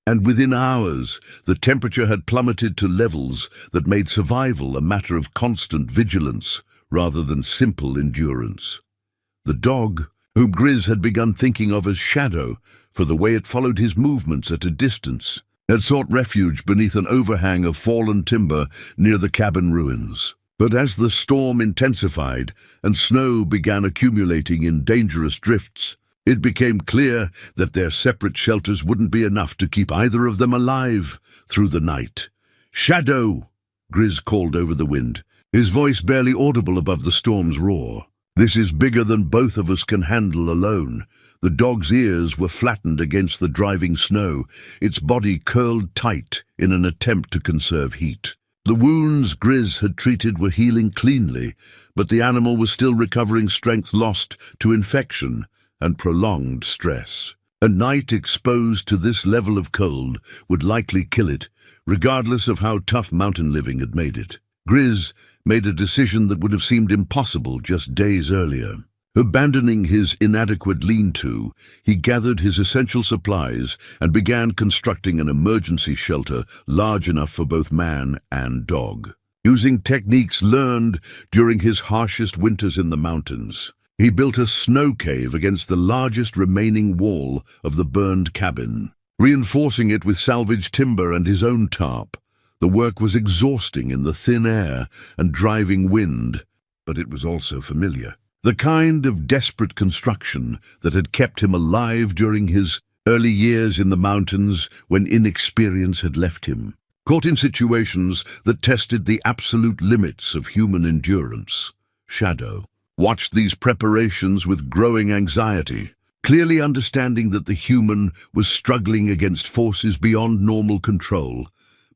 and within hours the temperature had plummeted to levels that made survival a matter of constant vigilance rather than simple endurance. The dog, whom Grizz had begun thinking of as Shadow for the way it followed his movements at a distance, had sought refuge beneath an overhang of fallen timber near the cabin ruins. But as the storm intensified and snow began accumulating in dangerous drifts, it became clear that their separate shelters wouldn't be enough to keep either of them alive through the night. "Shadow!" Grizz called over the wind, his voice barely audible above the storm's roar. "This is bigger than both of us can handle alone." The dog's ears were flattened against the driving snow, its body curled tight in an attempt to conserve heat. The wounds Grizz had treated were healing cleanly, but the animal was still recovering strength lost to infection and prolonged stress. A night exposed to this level of cold would likely kill it, regardless of how tough mountain living had made it. Grizz made a decision that would have seemed impossible just days earlier. Abandoning his inadequate lean-to, he gathered his essential supplies and began constructing an emergency shelter large enough for both man and dog. Using techniques learned during his harshest winters in the mountains, he built a snow cave against the largest remaining wall of the burned cabin, reinforcing it with salvaged timber and his own tarp. The work was exhausting in the thin air and driving wind, but it was also familiar. The kind of desperate construction that had kept him alive during his early years in the mountains when inexperience had left him. Caught in situations that tested the absolute limits of human endurance, Shadow watched these preparations with growing anxiety, clearly understanding that the human was struggling against forces beyond normal control,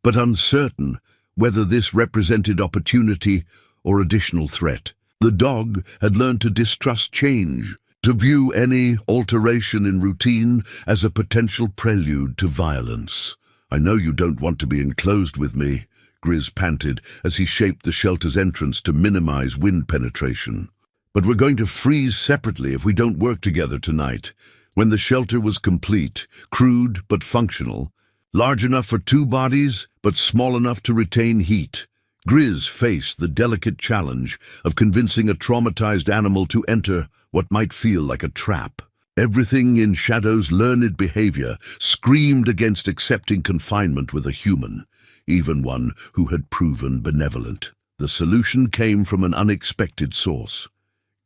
but uncertain whether this represented opportunity or additional threat. The dog had learned to distrust change, to view any alteration in routine as a potential prelude to violence. "I know you don't want to be enclosed with me," Grizz panted as he shaped the shelter's entrance to minimize wind penetration. "But we're going to freeze separately if we don't work together tonight." When the shelter was complete, crude but functional, large enough for two bodies but small enough to retain heat, Grizz faced the delicate challenge of convincing a traumatized animal to enter what might feel like a trap. Everything in Shadow's learned behavior screamed against accepting confinement with a human, even one who had proven benevolent. The solution came from an unexpected source: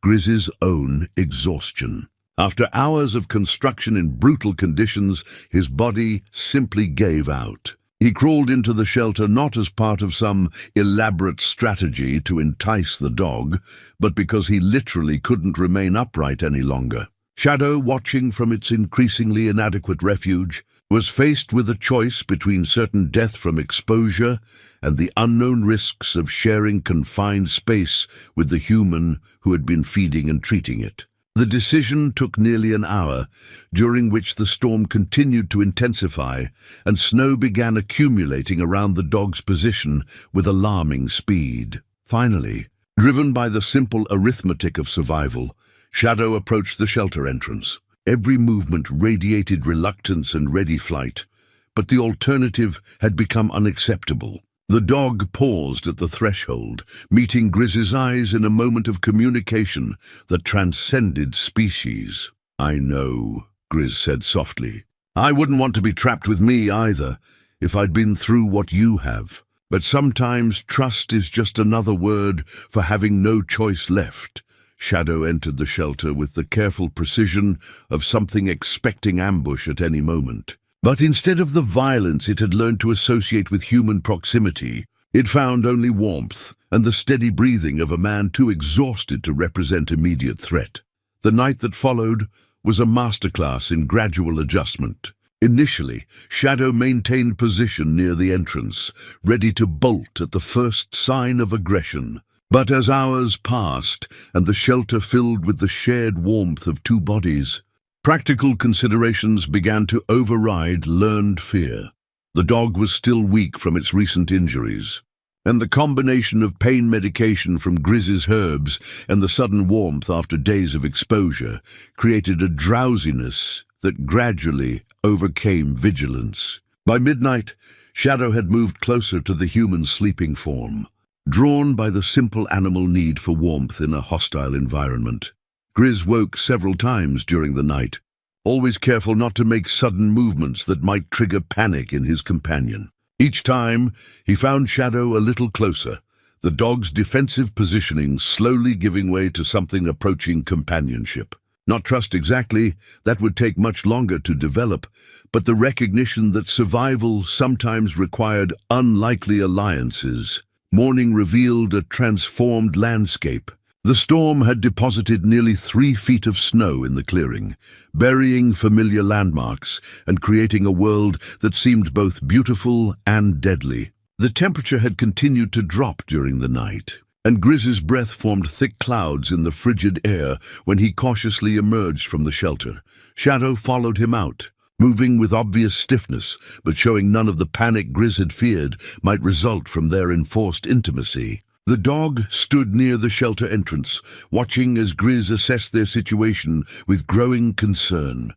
Grizz's own exhaustion. After hours of construction in brutal conditions, his body simply gave out. He crawled into the shelter not as part of some elaborate strategy to entice the dog, but because he literally couldn't remain upright any longer. Shadow, watching from its increasingly inadequate refuge, was faced with a choice between certain death from exposure and the unknown risks of sharing confined space with the human who had been feeding and treating it. The decision took nearly an hour, during which the storm continued to intensify and snow began accumulating around the dog's position with alarming speed. Finally, driven by the simple arithmetic of survival, Shadow approached the shelter entrance. Every movement radiated reluctance and ready flight, but the alternative had become unacceptable. The dog paused at the threshold, meeting Grizz's eyes in a moment of communication that transcended species. "I know," Grizz said softly. "I wouldn't want to be trapped with me either, if I'd been through what you have. But sometimes trust is just another word for having no choice left." Shadow entered the shelter with the careful precision of something expecting ambush at any moment. But instead of the violence it had learned to associate with human proximity, It found only warmth and the steady breathing of a man too exhausted to represent immediate threat. The night that followed was a masterclass in gradual adjustment. Initially, Shadow maintained position near the entrance, ready to bolt at the first sign of aggression. But as hours passed and the shelter filled with the shared warmth of two bodies, practical considerations began to override learned fear. The dog was still weak from its recent injuries, and the combination of pain medication from Grizz's herbs and the sudden warmth after days of exposure created a drowsiness that gradually overcame vigilance. By midnight, Shadow had moved closer to the human sleeping form, drawn by the simple animal need for warmth in a hostile environment. Grizz woke several times during the night, always careful not to make sudden movements that might trigger panic in his companion. Each time, he found Shadow a little closer, the dog's defensive positioning slowly giving way to something approaching companionship. Not trust exactly, that would take much longer to develop, but the recognition that survival sometimes required unlikely alliances. Morning revealed a transformed landscape. The storm had deposited nearly 3 feet of snow in the clearing, burying familiar landmarks and creating a world that seemed both beautiful and deadly. The temperature had continued to drop during the night, and Grizz's breath formed thick clouds in the frigid air when he cautiously emerged from the shelter. Shadow followed him out, moving with obvious stiffness, but showing none of the panic Grizz had feared might result from their enforced intimacy. The dog stood near the shelter entrance, watching as Grizz assessed their situation with growing concern.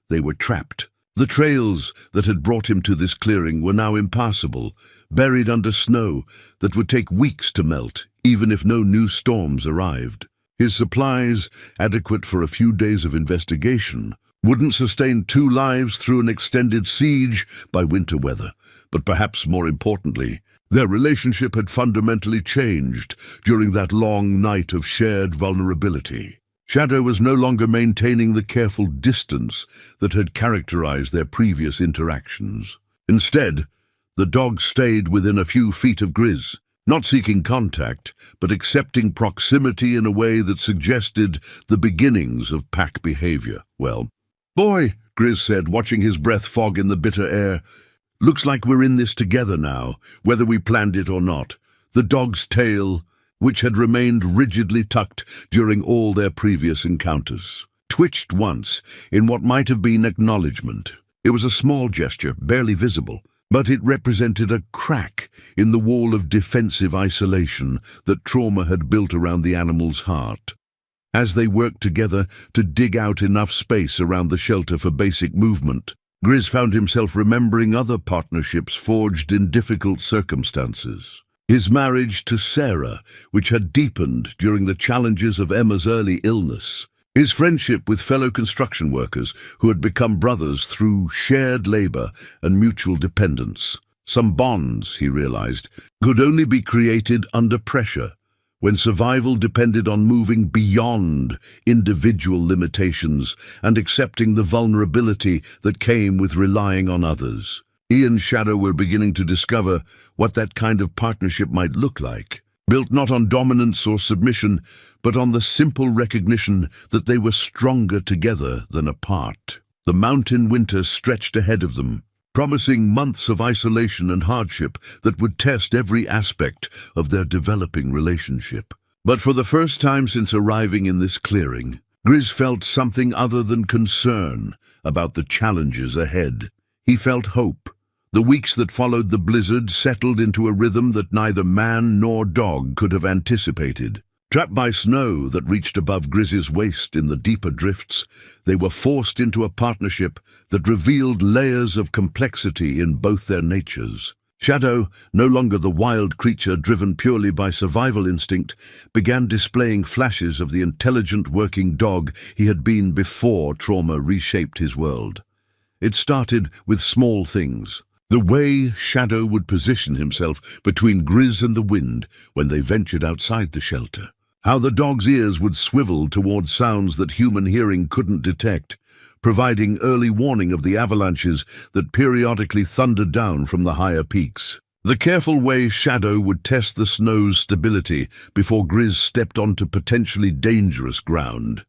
They were trapped. The trails that had brought him to this clearing were now impassable, buried under snow that would take weeks to melt, even if no new storms arrived. His supplies, adequate for a few days of investigation, wouldn't sustain 2 lives through an extended siege by winter weather. But perhaps more importantly, their relationship had fundamentally changed during that long night of shared vulnerability. Shadow was no longer maintaining the careful distance that had characterized their previous interactions. Instead, the dog stayed within a few feet of Grizz, not seeking contact, but accepting proximity in a way that suggested the beginnings of pack behavior. "Well, boy," Grizz said, watching his breath fog in the bitter air, "looks like we're in this together now, whether we planned it or not." The dog's tail, which had remained rigidly tucked during all their previous encounters, twitched once in what might have been acknowledgement. It was a small gesture, barely visible, but it represented a crack in the wall of defensive isolation that trauma had built around the animal's heart. As they worked together to dig out enough space around the shelter for basic movement, Grizz found himself remembering other partnerships forged in difficult circumstances. His marriage to Sarah, which had deepened during the challenges of Emma's early illness. His friendship with fellow construction workers who had become brothers through shared labor and mutual dependence. Some bonds, he realized, could only be created under pressure, when survival depended on moving beyond individual limitations and accepting the vulnerability that came with relying on others. He and Shadow were beginning to discover what that kind of partnership might look like, built not on dominance or submission, but on the simple recognition that they were stronger together than apart. The mountain winter stretched ahead of them, promising months of isolation and hardship that would test every aspect of their developing relationship. But for the first time since arriving in this clearing, Grizz felt something other than concern about the challenges ahead. He felt hope. The weeks that followed the blizzard settled into a rhythm that neither man nor dog could have anticipated. Trapped by snow that reached above Grizz's waist in the deeper drifts, they were forced into a partnership that revealed layers of complexity in both their natures. Shadow, no longer the wild creature driven purely by survival instinct, began displaying flashes of the intelligent working dog he had been before trauma reshaped his world. It started with small things. The way Shadow would position himself between Grizz and the wind when they ventured outside the shelter. How the dog's ears would swivel towards sounds that human hearing couldn't detect, providing early warning of the avalanches that periodically thundered down from the higher peaks. The careful way Shadow would test the snow's stability before Grizz stepped onto potentially dangerous ground.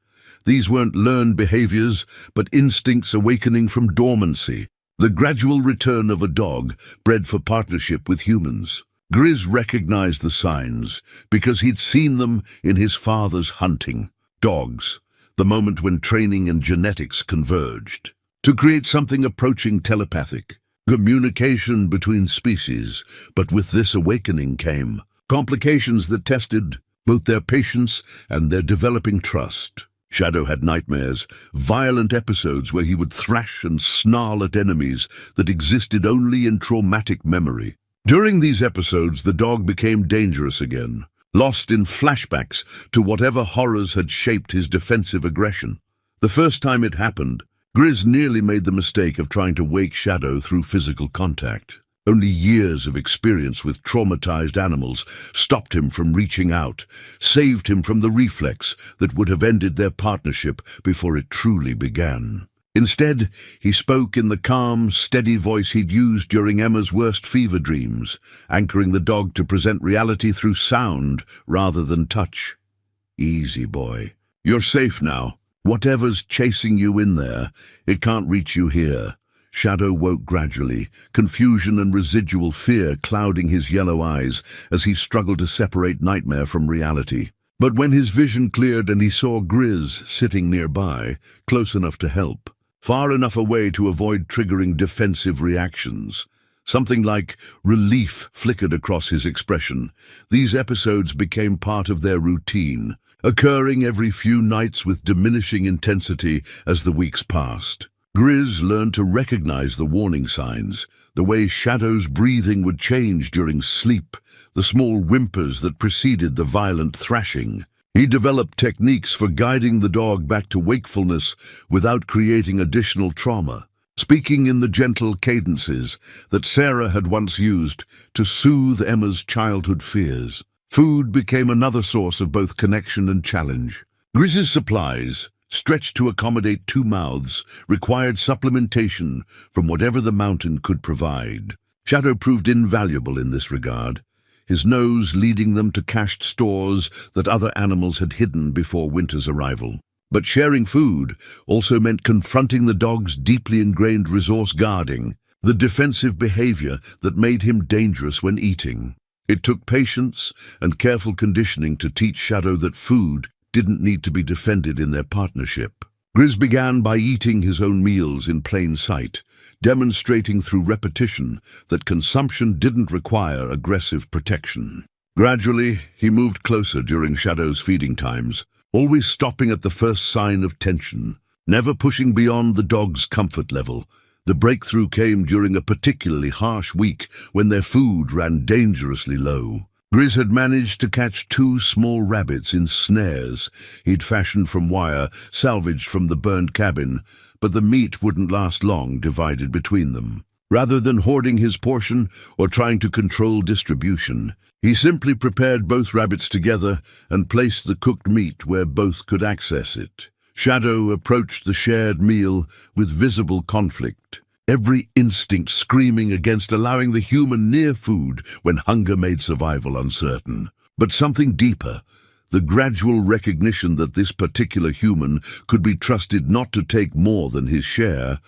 These weren't learned behaviors, but instincts awakening from dormancy, the gradual return of a dog bred for partnership with humans. Grizz recognized the signs because he'd seen them in his father's hunting. Dogs, the moment when training and genetics converged to create something approaching telepathic, communication between species. But with this awakening came complications that tested both their patience and their developing trust. Shadow had nightmares, violent episodes where he would thrash and snarl at enemies that existed only in traumatic memory. During these episodes, the dog became dangerous again, lost in flashbacks to whatever horrors had shaped his defensive aggression. The first time it happened, Grizz nearly made the mistake of trying to wake Shadow through physical contact. Only years of experience with traumatized animals stopped him from reaching out, saved him from the reflex that would have ended their partnership before it truly began. Instead, he spoke in the calm, steady voice he'd used during Emma's worst fever dreams, anchoring the dog to present reality through sound rather than touch. "Easy, boy. You're safe now. Whatever's chasing you in there, it can't reach you here." Shadow woke gradually, confusion and residual fear clouding his yellow eyes as he struggled to separate nightmare from reality. But when his vision cleared and he saw Grizz sitting nearby, close enough to help, far enough away to avoid triggering defensive reactions, something like relief flickered across his expression. These episodes became part of their routine, occurring every few nights with diminishing intensity as the weeks passed. Grizz learned to recognize the warning signs, the way Shadow's breathing would change during sleep, the small whimpers that preceded the violent thrashing. He developed techniques for guiding the dog back to wakefulness without creating additional trauma, speaking in the gentle cadences that Sarah had once used to soothe Emma's childhood fears. Food became another source of both connection and challenge. Grizz's supplies, stretched to accommodate 2 mouths, required supplementation from whatever the mountain could provide. Shadow proved invaluable in this regard, his nose leading them to cached stores that other animals had hidden before winter's arrival. But sharing food also meant confronting the dog's deeply ingrained resource guarding, the defensive behavior that made him dangerous when eating. It took patience and careful conditioning to teach Shadow that food didn't need to be defended in their partnership. Grizz began by eating his own meals in plain sight, demonstrating through repetition that consumption didn't require aggressive protection. Gradually, he moved closer during Shadow's feeding times, always stopping at the first sign of tension, never pushing beyond the dog's comfort level. The breakthrough came during a particularly harsh week when their food ran dangerously low. Grizz had managed to catch 2 small rabbits in snares he'd fashioned from wire salvaged from the burned cabin, but the meat wouldn't last long divided between them. Rather than hoarding his portion or trying to control distribution, he simply prepared both rabbits together and placed the cooked meat where both could access it. Shadow approached the shared meal with visible conflict, every instinct screaming against allowing the human near food when hunger made survival uncertain. But something deeper, the gradual recognition that this particular human could be trusted not to take more than his share,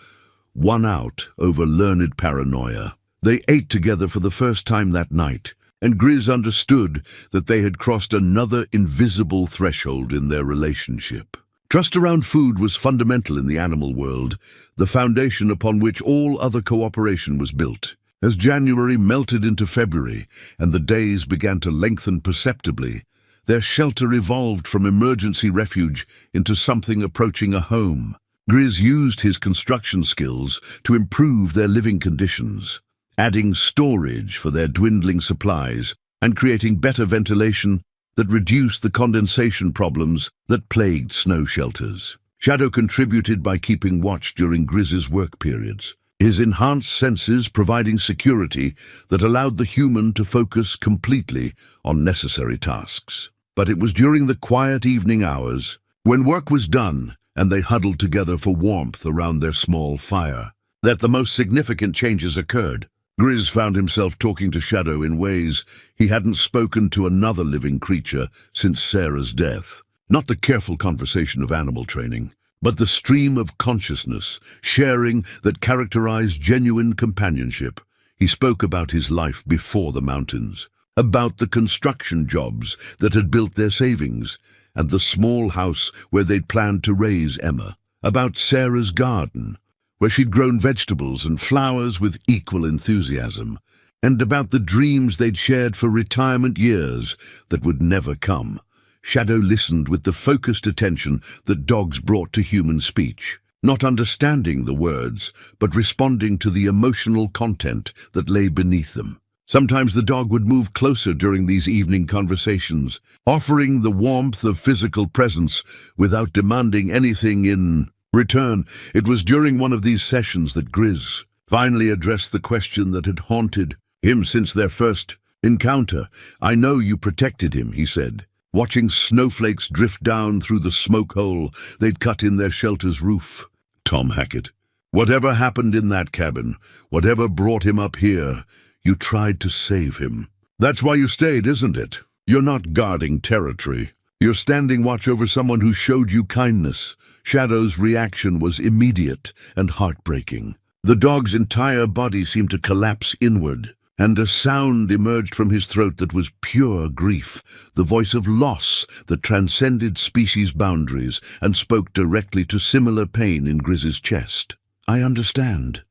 won out over learned paranoia. They ate together for the first time that night, and Grizz understood that they had crossed another invisible threshold in their relationship. Trust around food was fundamental in the animal world, the foundation upon which all other cooperation was built. As January melted into February and the days began to lengthen perceptibly, their shelter evolved from emergency refuge into something approaching a home. Grizz used his construction skills to improve their living conditions, adding storage for their dwindling supplies and creating better ventilation that reduced the condensation problems that plagued snow shelters. Shadow contributed by keeping watch during Grizz's work periods, his enhanced senses providing security that allowed the human to focus completely on necessary tasks. But it was during the quiet evening hours, when work was done and they huddled together for warmth around their small fire, that the most significant changes occurred. Grizz found himself talking to Shadow in ways he hadn't spoken to another living creature since Sarah's death. Not the careful conversation of animal training, but the stream of consciousness, sharing that characterized genuine companionship. He spoke about his life before the mountains, about the construction jobs that had built their savings, and the small house where they'd planned to raise Emma, about Sarah's garden, where she'd grown vegetables and flowers with equal enthusiasm, and about the dreams they'd shared for retirement years that would never come. Shadow listened with the focused attention that dogs brought to human speech, not understanding the words, but responding to the emotional content that lay beneath them. Sometimes the dog would move closer during these evening conversations, offering the warmth of physical presence without demanding anything in return. It was during one of these sessions that Grizz finally addressed the question that had haunted him since their first encounter. "I know you protected him," he said, watching snowflakes drift down through the smoke hole they'd cut in their shelter's roof. "Tom Hackett, whatever happened in that cabin, whatever brought him up here, you tried to save him. That's why you stayed, isn't it? You're not guarding territory. You're standing watch over someone who showed you kindness." Shadow's reaction was immediate and heartbreaking. The dog's entire body seemed to collapse inward, and a sound emerged from his throat that was pure grief, the voice of loss that transcended species boundaries and spoke directly to similar pain in Grizz's chest. "I understand,"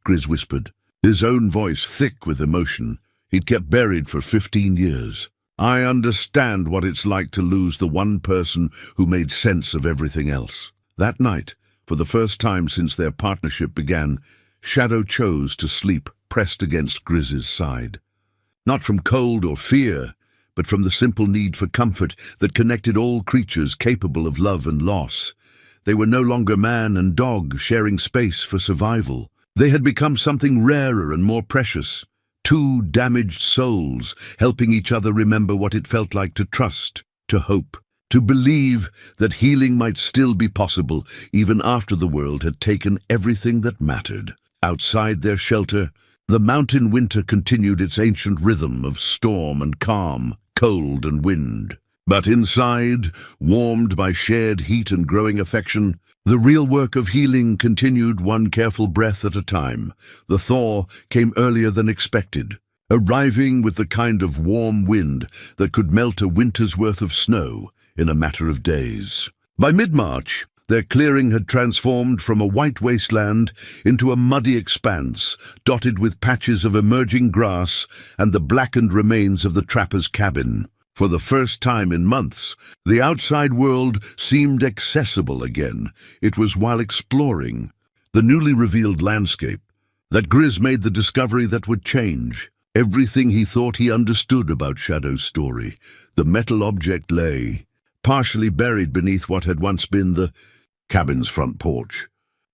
Grizz whispered, his own voice thick with emotion. He'd kept buried for 15 years. "I understand what it's like to lose the one person who made sense of everything else." That night, for the first time since their partnership began, Shadow chose to sleep pressed against Grizz's side. Not from cold or fear, but from the simple need for comfort that connected all creatures capable of love and loss. They were no longer man and dog sharing space for survival. They had become something rarer and more precious. Two damaged souls helping each other remember what it felt like to trust, to hope, to believe that healing might still be possible even after the world had taken everything that mattered. Outside their shelter, the mountain winter continued its ancient rhythm of storm and calm, cold and wind. But inside, warmed by shared heat and growing affection, the real work of healing continued, one careful breath at a time. The thaw came earlier than expected, arriving with the kind of warm wind that could melt a winter's worth of snow in a matter of days. By mid-March, their clearing had transformed from a white wasteland into a muddy expanse, dotted with patches of emerging grass and the blackened remains of the trapper's cabin. For the first time in months, the outside world seemed accessible again. It was while exploring the newly revealed landscape that Grizz made the discovery that would change everything he thought he understood about Shadow's story. The metal object lay partially buried beneath what had once been the cabin's front porch,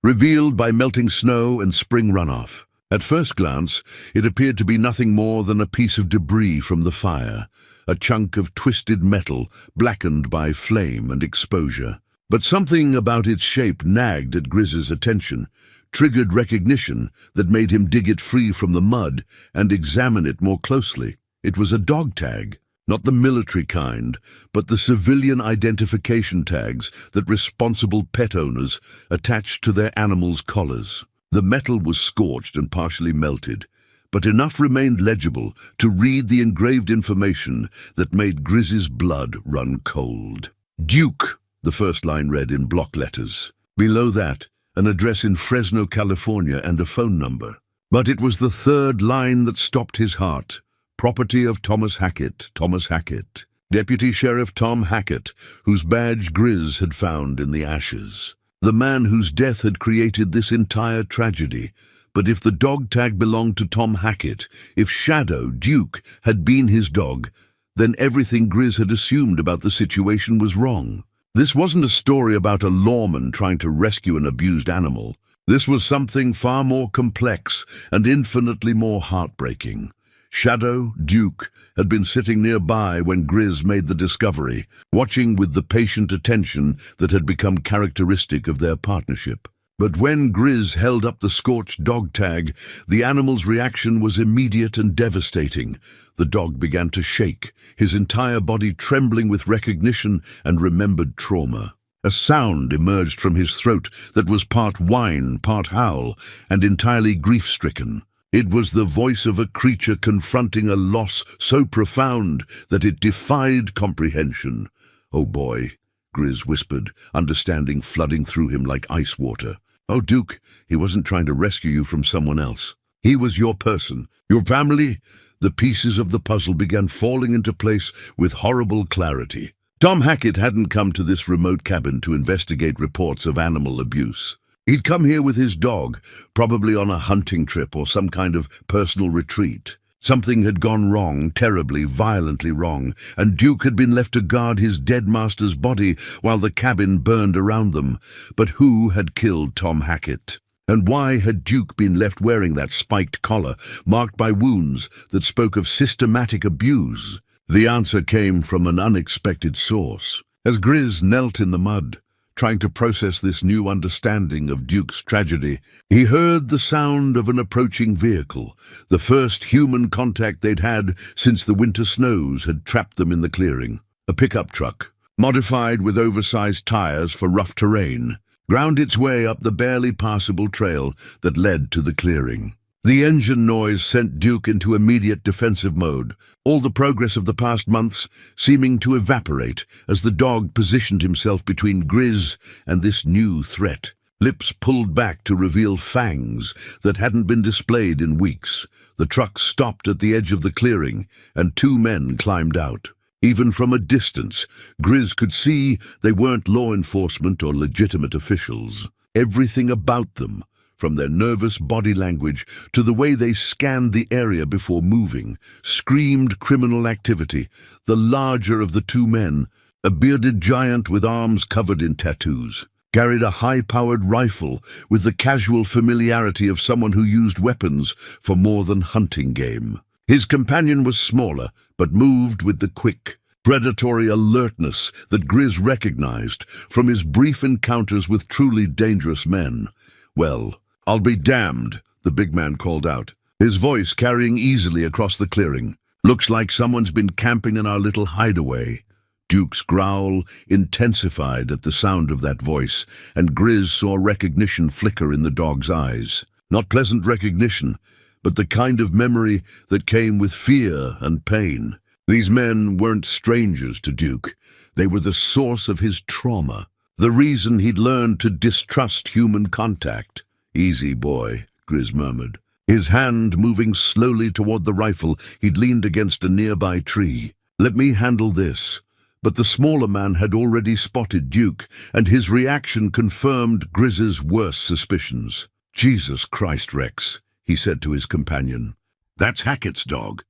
revealed by melting snow and spring runoff. At first glance, it appeared to be nothing more than a piece of debris from the fire, a chunk of twisted metal blackened by flame and exposure. But something about its shape nagged at Grizz's attention, triggered recognition that made him dig it free from the mud and examine it more closely. It was a dog tag. Not the military kind, but the civilian identification tags that responsible pet owners attached to their animals' collars. The metal was scorched and partially melted, but enough remained legible to read the engraved information that made Grizz's blood run cold. "Duke," the first line read in block letters. Below that, an address in Fresno, California, and a phone number. But it was the third line that stopped his heart. "Property of Thomas Hackett, Thomas Hackett." Deputy Sheriff Tom Hackett, whose badge Grizz had found in the ashes. The man whose death had created this entire tragedy. But if the dog tag belonged to Tom Hackett, if Shadow, Duke, had been his dog, then everything Grizz had assumed about the situation was wrong. This wasn't a story about a lawman trying to rescue an abused animal. This was something far more complex and infinitely more heartbreaking. Shadow, Duke, had been sitting nearby when Grizz made the discovery, watching with the patient attention that had become characteristic of their partnership. But when Grizz held up the scorched dog tag, the animal's reaction was immediate and devastating. The dog began to shake, his entire body trembling with recognition and remembered trauma. A sound emerged from his throat that was part whine, part howl, and entirely grief-stricken. It was the voice of a creature confronting a loss so profound that it defied comprehension. "Oh boy," Grizz whispered, understanding flooding through him like ice water. "Oh, Duke, he wasn't trying to rescue you from someone else. He was your person, your family." The pieces of the puzzle began falling into place with horrible clarity. Tom Hackett hadn't come to this remote cabin to investigate reports of animal abuse. He'd come here with his dog, probably on a hunting trip or some kind of personal retreat. Something had gone wrong, terribly, violently wrong, and Duke had been left to guard his dead master's body while the cabin burned around them. But who had killed Tom Hackett? And why had Duke been left wearing that spiked collar, marked by wounds that spoke of systematic abuse? The answer came from an unexpected source. As Grizz knelt in the mud, trying to process this new understanding of Duke's tragedy, he heard the sound of an approaching vehicle, the first human contact they'd had since the winter snows had trapped them in the clearing. A pickup truck, modified with oversized tires for rough terrain, ground its way up the barely passable trail that led to the clearing. The engine noise sent Duke into immediate defensive mode, all the progress of the past months seeming to evaporate as the dog positioned himself between Grizz and this new threat. Lips pulled back to reveal fangs that hadn't been displayed in weeks. The truck stopped at the edge of the clearing, and two men climbed out. Even from a distance, Grizz could see they weren't law enforcement or legitimate officials. Everything about them, from their nervous body language to the way they scanned the area before moving, screamed criminal activity. The larger of the two men, a bearded giant with arms covered in tattoos, carried a high-powered rifle with the casual familiarity of someone who used weapons for more than hunting game. His companion was smaller, but moved with the quick, predatory alertness that Grizz recognized from his brief encounters with truly dangerous men. "Well, I'll be damned," the big man called out, his voice carrying easily across the clearing. "Looks like someone's been camping in our little hideaway." Duke's growl intensified at the sound of that voice, and Grizz saw recognition flicker in the dog's eyes. Not pleasant recognition, but the kind of memory that came with fear and pain. These men weren't strangers to Duke. They were the source of his trauma, the reason he'd learned to distrust human contact. "Easy, boy," Grizz murmured, his hand moving slowly toward the rifle he'd leaned against a nearby tree. "Let me handle this." But the smaller man had already spotted Duke, and his reaction confirmed Grizz's worst suspicions. "Jesus Christ, Rex," he said to his companion. "That's Hackett's dog."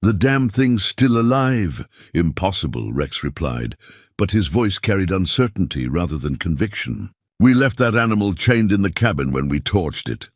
"The damn thing's still alive." "Impossible," Rex replied, but his voice carried uncertainty rather than conviction. "We left that animal chained in the cabin when we torched it.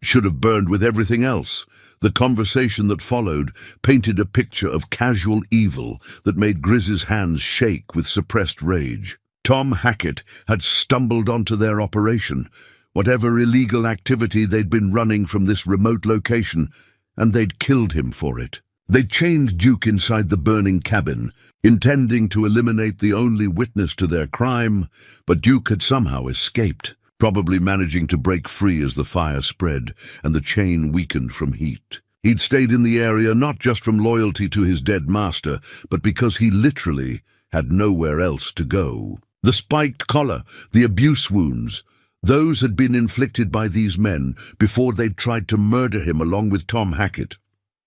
Should have burned with everything else." The conversation that followed painted a picture of casual evil that made Grizz's hands shake with suppressed rage. Tom Hackett had stumbled onto their operation, whatever illegal activity they'd been running from this remote location, and they'd killed him for it. They'd chained Duke inside the burning cabin, intending to eliminate the only witness to their crime, but Duke had somehow escaped, probably managing to break free as the fire spread and the chain weakened from heat. He'd stayed in the area not just from loyalty to his dead master, but because he literally had nowhere else to go. The spiked collar, the abuse wounds, those had been inflicted by these men before they'd tried to murder him along with Tom Hackett.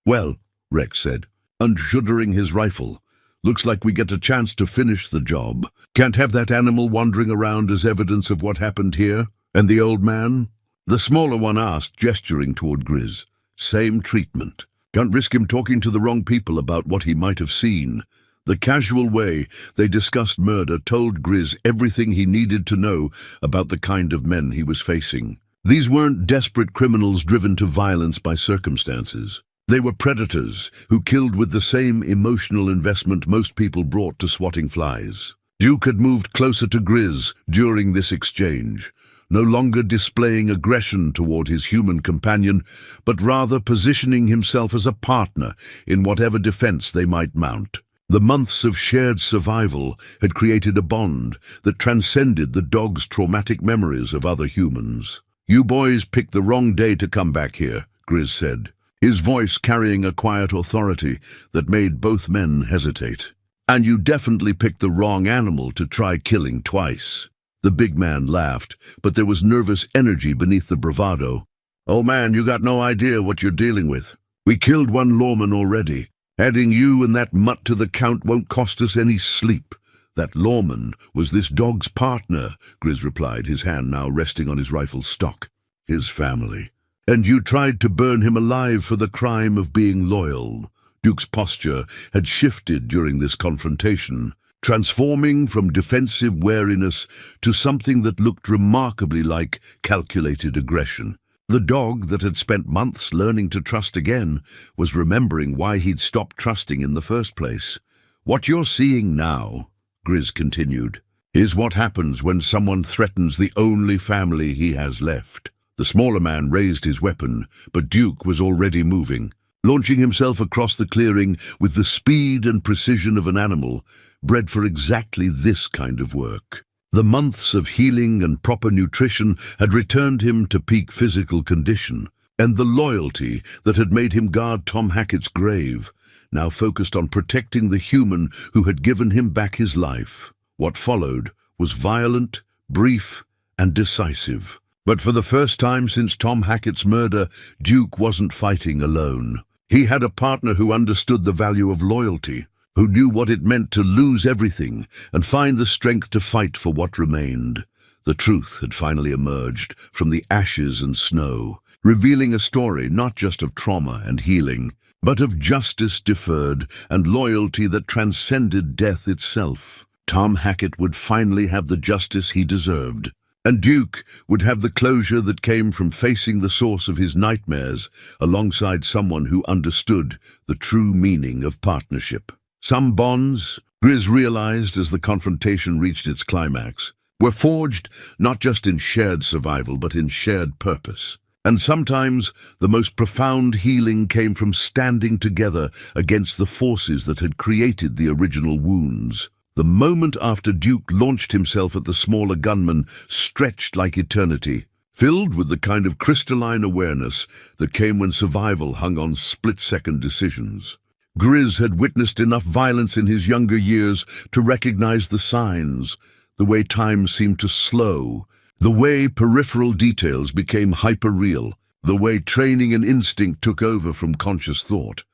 "Well," Rex said, unshuddering his rifle, "looks like we get a chance to finish the job. Can't have that animal wandering around as evidence of what happened here." "And the old man?" the smaller one asked, gesturing toward Grizz. "Same treatment. Can't risk him talking to the wrong people about what he might have seen." The casual way they discussed murder told Grizz everything he needed to know about the kind of men he was facing. These weren't desperate criminals driven to violence by circumstances. They were predators who killed with the same emotional investment most people brought to swatting flies. Duke had moved closer to Grizz during this exchange, no longer displaying aggression toward his human companion, but rather positioning himself as a partner in whatever defense they might mount. The months of shared survival had created a bond that transcended the dog's traumatic memories of other humans. "You boys picked the wrong day to come back here," Grizz said, his voice carrying a quiet authority that made both men hesitate. "And you definitely picked the wrong animal to try killing twice." The big man laughed, but there was nervous energy beneath the bravado. "Old man, you got no idea what you're dealing with. We killed one lawman already. Adding you and that mutt to the count won't cost us any sleep." "That lawman was this dog's partner," Grizz replied, his hand now resting on his rifle's stock. "His family. And you tried to burn him alive for the crime of being loyal." Duke's posture had shifted during this confrontation, transforming from defensive wariness to something that looked remarkably like calculated aggression. The dog that had spent months learning to trust again was remembering why he'd stopped trusting in the first place. "What you're seeing now," Grizz continued, "is what happens when someone threatens the only family he has left." The smaller man raised his weapon, but Duke was already moving, launching himself across the clearing with the speed and precision of an animal bred for exactly this kind of work. The months of healing and proper nutrition had returned him to peak physical condition, and the loyalty that had made him guard Tom Hackett's grave now focused on protecting the human who had given him back his life. What followed was violent, brief, and decisive. But for the first time since Tom Hackett's murder, Duke wasn't fighting alone. He had a partner who understood the value of loyalty, who knew what it meant to lose everything and find the strength to fight for what remained. The truth had finally emerged from the ashes and snow, revealing a story not just of trauma and healing, but of justice deferred and loyalty that transcended death itself. Tom Hackett would finally have the justice he deserved, and Duke would have the closure that came from facing the source of his nightmares alongside someone who understood the true meaning of partnership. Some bonds, Grizz realized as the confrontation reached its climax, were forged not just in shared survival but in shared purpose. And sometimes the most profound healing came from standing together against the forces that had created the original wounds. The moment after Duke launched himself at the smaller gunman stretched like eternity, filled with the kind of crystalline awareness that came when survival hung on split-second decisions. Grizz had witnessed enough violence in his younger years to recognize the signs, the way time seemed to slow, the way peripheral details became hyper-real, the way training and instinct took over from conscious thought.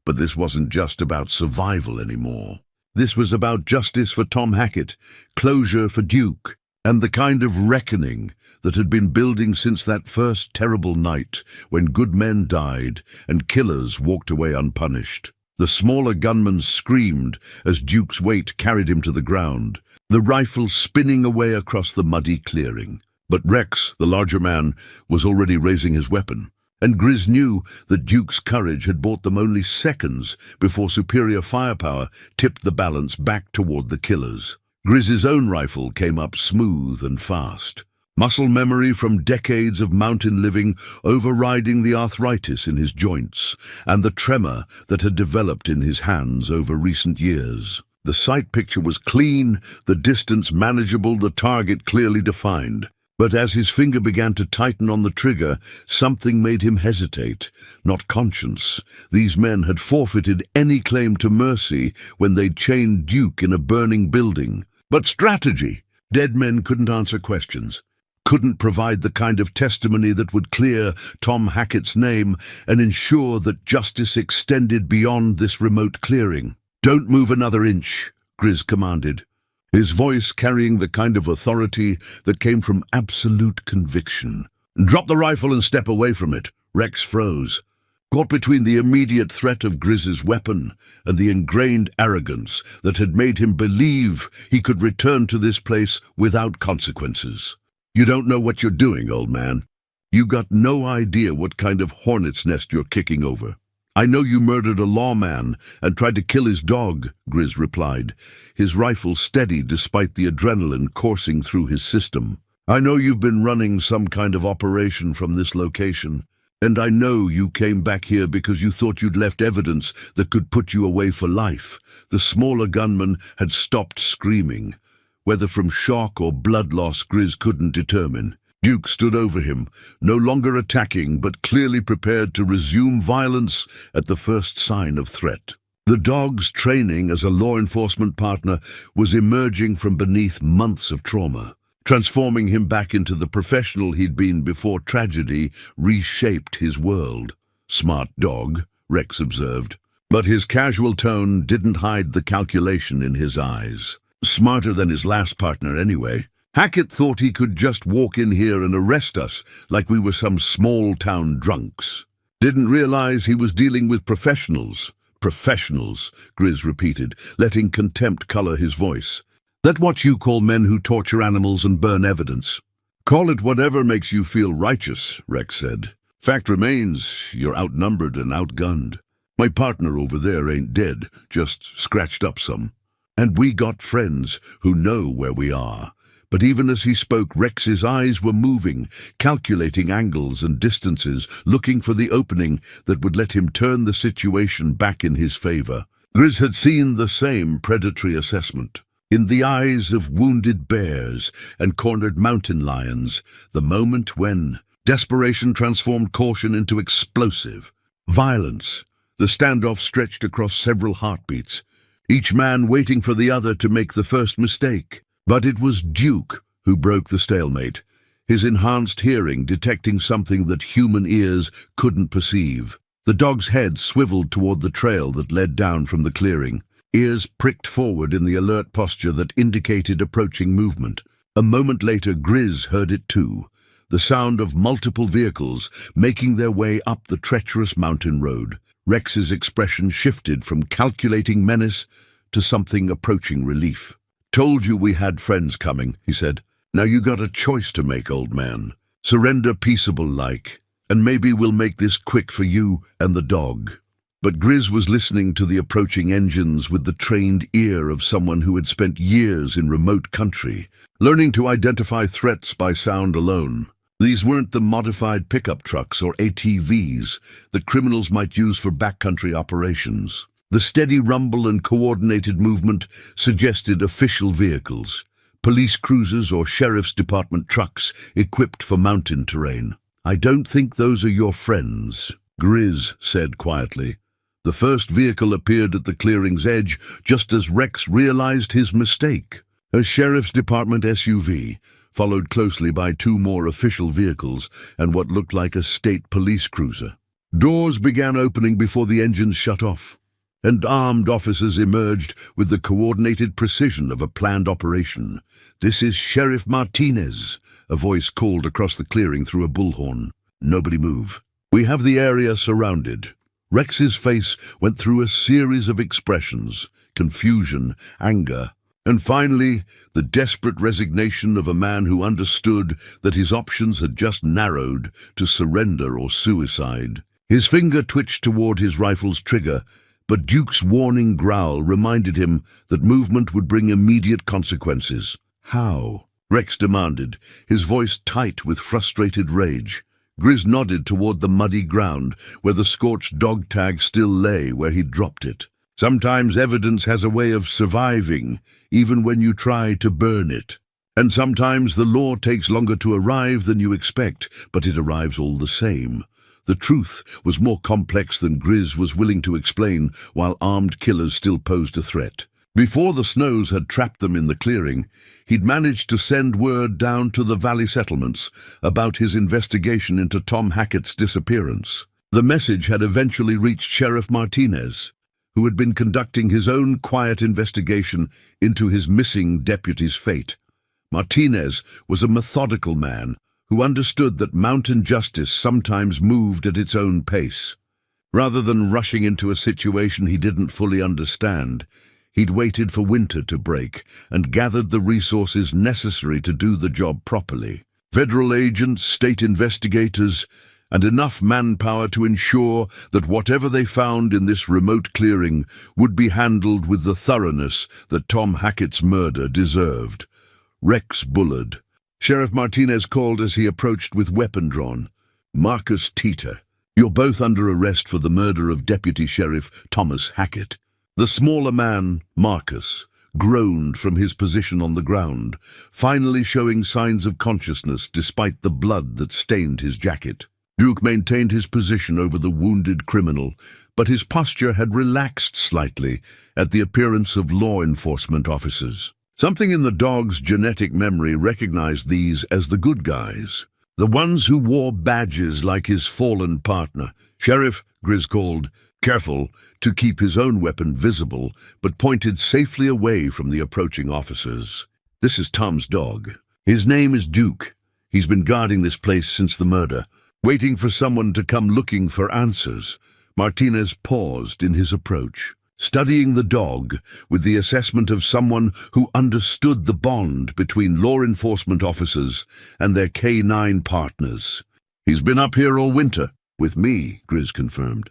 But this wasn't just about survival anymore. This was about justice for Tom Hackett, closure for Duke, and the kind of reckoning that had been building since that first terrible night when good men died and killers walked away unpunished. The smaller gunman screamed as Duke's weight carried him to the ground, the rifle spinning away across the muddy clearing. But Rex, the larger man, was already raising his weapon, and Grizz knew that Duke's courage had bought them only seconds before superior firepower tipped the balance back toward the killers. Grizz's own rifle came up smooth and fast, muscle memory from decades of mountain living overriding the arthritis in his joints and the tremor that had developed in his hands over recent years. The sight picture was clean, the distance manageable, the target clearly defined. But as his finger began to tighten on the trigger, something made him hesitate. Not conscience. These men had forfeited any claim to mercy when they'd chained Duke in a burning building. But strategy. Dead men couldn't answer questions, couldn't provide the kind of testimony that would clear Tom Hackett's name and ensure that justice extended beyond this remote clearing. "Don't move another inch," Grizz commanded, his voice carrying the kind of authority that came from absolute conviction. "Drop the rifle and step away from it." Rex froze, caught between the immediate threat of Grizz's weapon and the ingrained arrogance that had made him believe he could return to this place without consequences. "You don't know what you're doing, old man. You got no idea what kind of hornet's nest you're kicking over." "I know you murdered a lawman and tried to kill his dog," Grizz replied, his rifle steady despite the adrenaline coursing through his system. I know you've been running some kind of operation from this location, and I know you came back here because you thought you'd left evidence that could put you away for life. The smaller gunman had stopped screaming. Whether from shock or blood loss, Grizz couldn't determine. Duke stood over him, no longer attacking, but clearly prepared to resume violence at the first sign of threat. The dog's training as a law enforcement partner was emerging from beneath months of trauma, transforming him back into the professional he'd been before tragedy reshaped his world. "Smart dog," Rex observed, but his casual tone didn't hide the calculation in his eyes. Smarter than his last partner, anyway. Hackett thought he could just walk in here and arrest us like we were some small-town drunks. Didn't realize he was dealing with professionals. Professionals, Grizz repeated, letting contempt color his voice. "That what you call men who torture animals and burn evidence?" "Call it whatever makes you feel righteous," Rex said. "Fact remains, you're outnumbered and outgunned. My partner over there ain't dead, just scratched up some. And we got friends who know where we are." But even as he spoke, Rex's eyes were moving, calculating angles and distances, looking for the opening that would let him turn the situation back in his favor. Grizz had seen the same predatory assessment. In the eyes of wounded bears and cornered mountain lions, the moment when desperation transformed caution into explosive violence. The standoff stretched across several heartbeats, each man waiting for the other to make the first mistake. But it was Duke who broke the stalemate, his enhanced hearing detecting something that human ears couldn't perceive. The dog's head swiveled toward the trail that led down from the clearing, ears pricked forward in the alert posture that indicated approaching movement. A moment later, Grizz heard it too, the sound of multiple vehicles making their way up the treacherous mountain road. Rex's expression shifted from calculating menace to something approaching relief. "Told you we had friends coming," he said. "Now you got a choice to make, old man. Surrender peaceable-like, and maybe we'll make this quick for you and the dog." But Grizz was listening to the approaching engines with the trained ear of someone who had spent years in remote country, learning to identify threats by sound alone. These weren't the modified pickup trucks or ATVs that criminals might use for backcountry operations. The steady rumble and coordinated movement suggested official vehicles, police cruisers or sheriff's department trucks equipped for mountain terrain. "I don't think those are your friends," Grizz said quietly. The first vehicle appeared at the clearing's edge just as Rex realized his mistake. A sheriff's department SUV, followed closely by two more official vehicles and what looked like a state police cruiser. Doors began opening before the engines shut off, and armed officers emerged with the coordinated precision of a planned operation. "This is Sheriff Martinez," a voice called across the clearing through a bullhorn. "Nobody move. We have the area surrounded." Rex's face went through a series of expressions: confusion, anger, and finally the desperate resignation of a man who understood that his options had just narrowed to surrender or suicide. His finger twitched toward his rifle's trigger, but Duke's warning growl reminded him that movement would bring immediate consequences. "How?" Rex demanded, his voice tight with frustrated rage. Grizz nodded toward the muddy ground, where the scorched dog tag still lay where he'd dropped it. "Sometimes evidence has a way of surviving, even when you try to burn it. And sometimes the law takes longer to arrive than you expect, but it arrives all the same." The truth was more complex than Grizz was willing to explain, while armed killers still posed a threat. Before the snows had trapped them in the clearing, he'd managed to send word down to the valley settlements about his investigation into Tom Hackett's disappearance. The message had eventually reached Sheriff Martinez, who had been conducting his own quiet investigation into his missing deputy's fate. Martinez was a methodical man who understood that mountain justice sometimes moved at its own pace. Rather than rushing into a situation he didn't fully understand, he'd waited for winter to break and gathered the resources necessary to do the job properly. Federal agents, state investigators, and enough manpower to ensure that whatever they found in this remote clearing would be handled with the thoroughness that Tom Hackett's murder deserved. Rex Bullard, Sheriff Martinez called as he approached with weapon drawn. "Marcus Teeter, you're both under arrest for the murder of Deputy Sheriff Thomas Hackett." The smaller man, Marcus, groaned from his position on the ground, finally showing signs of consciousness despite the blood that stained his jacket. Duke maintained his position over the wounded criminal, but his posture had relaxed slightly at the appearance of law enforcement officers. Something in the dog's genetic memory recognized these as the good guys, the ones who wore badges like his fallen partner. "Sheriff," Grizz called, careful to keep his own weapon visible, but pointed safely away from the approaching officers. "This is Tom's dog. His name is Duke. He's been guarding this place since the murder, waiting for someone to come looking for answers." Martinez paused in his approach, studying the dog with the assessment of someone who understood the bond between law enforcement officers and their K9 partners. "He's been up here all winter, with me," Grizz confirmed.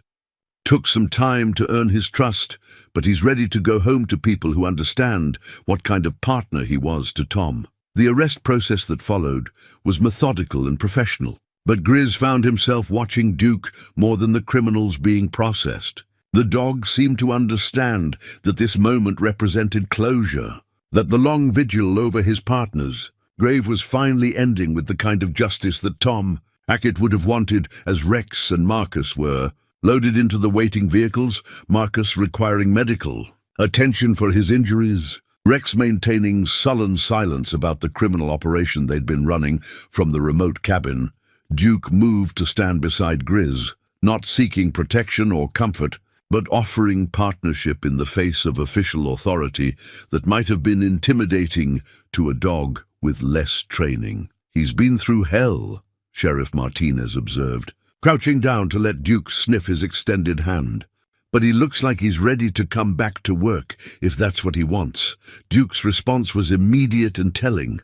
"Took some time to earn his trust, but he's ready to go home to people who understand what kind of partner he was to Tom." The arrest process that followed was methodical and professional, but Grizz found himself watching Duke more than the criminals being processed. The dog seemed to understand that this moment represented closure, that the long vigil over his partner's grave was finally ending with the kind of justice that Tom Hackett would have wanted, as Rex and Marcus were. Loaded into the waiting vehicles, Marcus requiring medical attention for his injuries, Rex maintaining sullen silence about the criminal operation they'd been running from the remote cabin. Duke moved to stand beside Grizz, not seeking protection or comfort, but offering partnership in the face of official authority that might have been intimidating to a dog with less training. "He's been through hell," Sheriff Martinez observed, crouching down to let Duke sniff his extended hand. "But he looks like he's ready to come back to work, if that's what he wants." Duke's response was immediate and telling.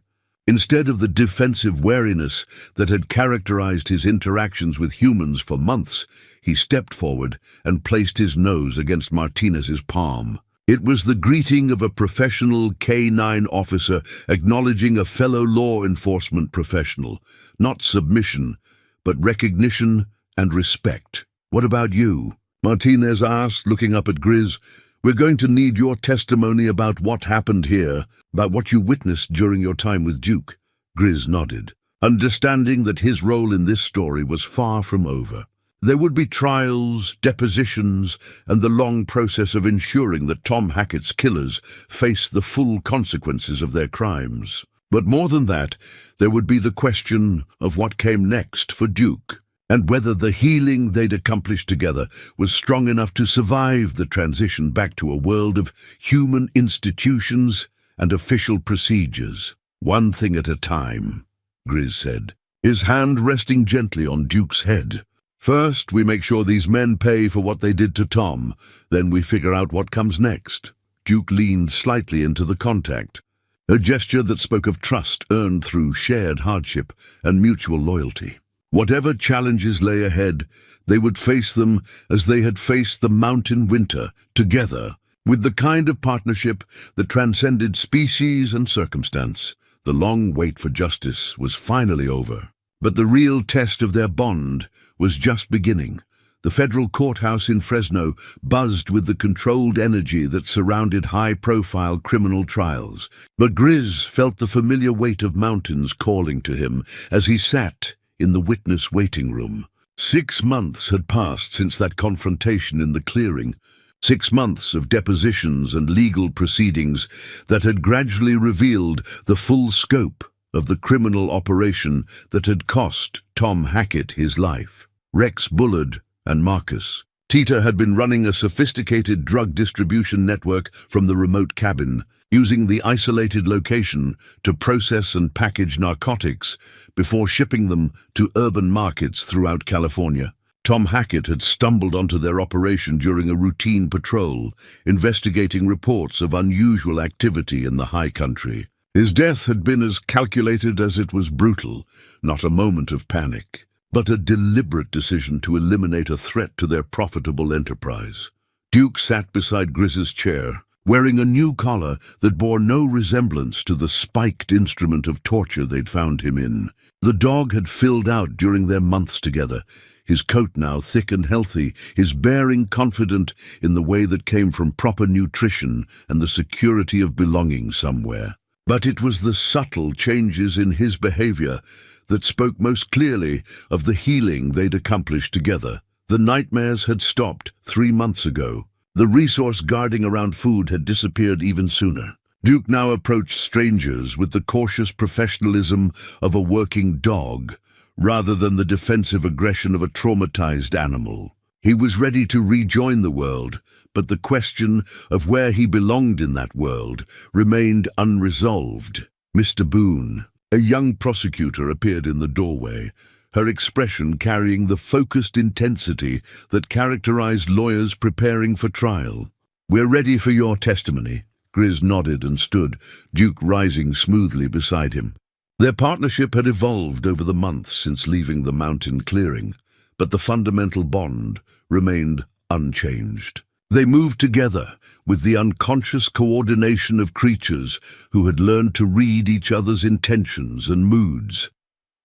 Instead of the defensive wariness that had characterized his interactions with humans for months, he stepped forward and placed his nose against Martinez's palm. It was the greeting of a professional K9 officer acknowledging a fellow law enforcement professional, not submission, but recognition and respect. "What about you?" Martinez asked, looking up at Grizz. "We're going to need your testimony about what happened here, about what you witnessed during your time with Duke." Grizz nodded, understanding that his role in this story was far from over. There would be trials, depositions, and the long process of ensuring that Tom Hackett's killers faced the full consequences of their crimes. But more than that, there would be the question of what came next for Duke, and whether the healing they'd accomplished together was strong enough to survive the transition back to a world of human institutions and official procedures. "One thing at a time," Grizz said, his hand resting gently on Duke's head. "First, we make sure these men pay for what they did to Tom. Then we figure out what comes next." Duke leaned slightly into the contact, a gesture that spoke of trust earned through shared hardship and mutual loyalty. Whatever challenges lay ahead, they would face them as they had faced the mountain winter, together, with the kind of partnership that transcended species and circumstance. The long wait for justice was finally over, but the real test of their bond was just beginning. The federal courthouse in Fresno buzzed with the controlled energy that surrounded high-profile criminal trials, but Grizz felt the familiar weight of mountains calling to him as he sat in the witness waiting room. 6 months had passed since that confrontation in the clearing, 6 months of depositions and legal proceedings that had gradually revealed the full scope of the criminal operation that had cost Tom Hackett his life. Rex Bullard and Marcus Teeter had been running a sophisticated drug distribution network from the remote cabin, using the isolated location to process and package narcotics before shipping them to urban markets throughout California. Tom Hackett had stumbled onto their operation during a routine patrol, investigating reports of unusual activity in the high country. His death had been as calculated as it was brutal, not a moment of panic, but a deliberate decision to eliminate a threat to their profitable enterprise. Duke sat beside Grizz's chair, wearing a new collar that bore no resemblance to the spiked instrument of torture they'd found him in. The dog had filled out during their months together, his coat now thick and healthy, his bearing confident in the way that came from proper nutrition and the security of belonging somewhere. But it was the subtle changes in his behavior that spoke most clearly of the healing they'd accomplished together. The nightmares had stopped 3 months ago. The resource guarding around food had disappeared even sooner. Duke now approached strangers with the cautious professionalism of a working dog, rather than the defensive aggression of a traumatized animal. He was ready to rejoin the world, but the question of where he belonged in that world remained unresolved. Mr. Boone, a young prosecutor, appeared in the doorway, her expression carrying the focused intensity that characterized lawyers preparing for trial. "We're ready for your testimony." Grizz nodded and stood, Duke rising smoothly beside him. Their partnership had evolved over the months since leaving the mountain clearing, but the fundamental bond remained unchanged. They moved together with the unconscious coordination of creatures who had learned to read each other's intentions and moods.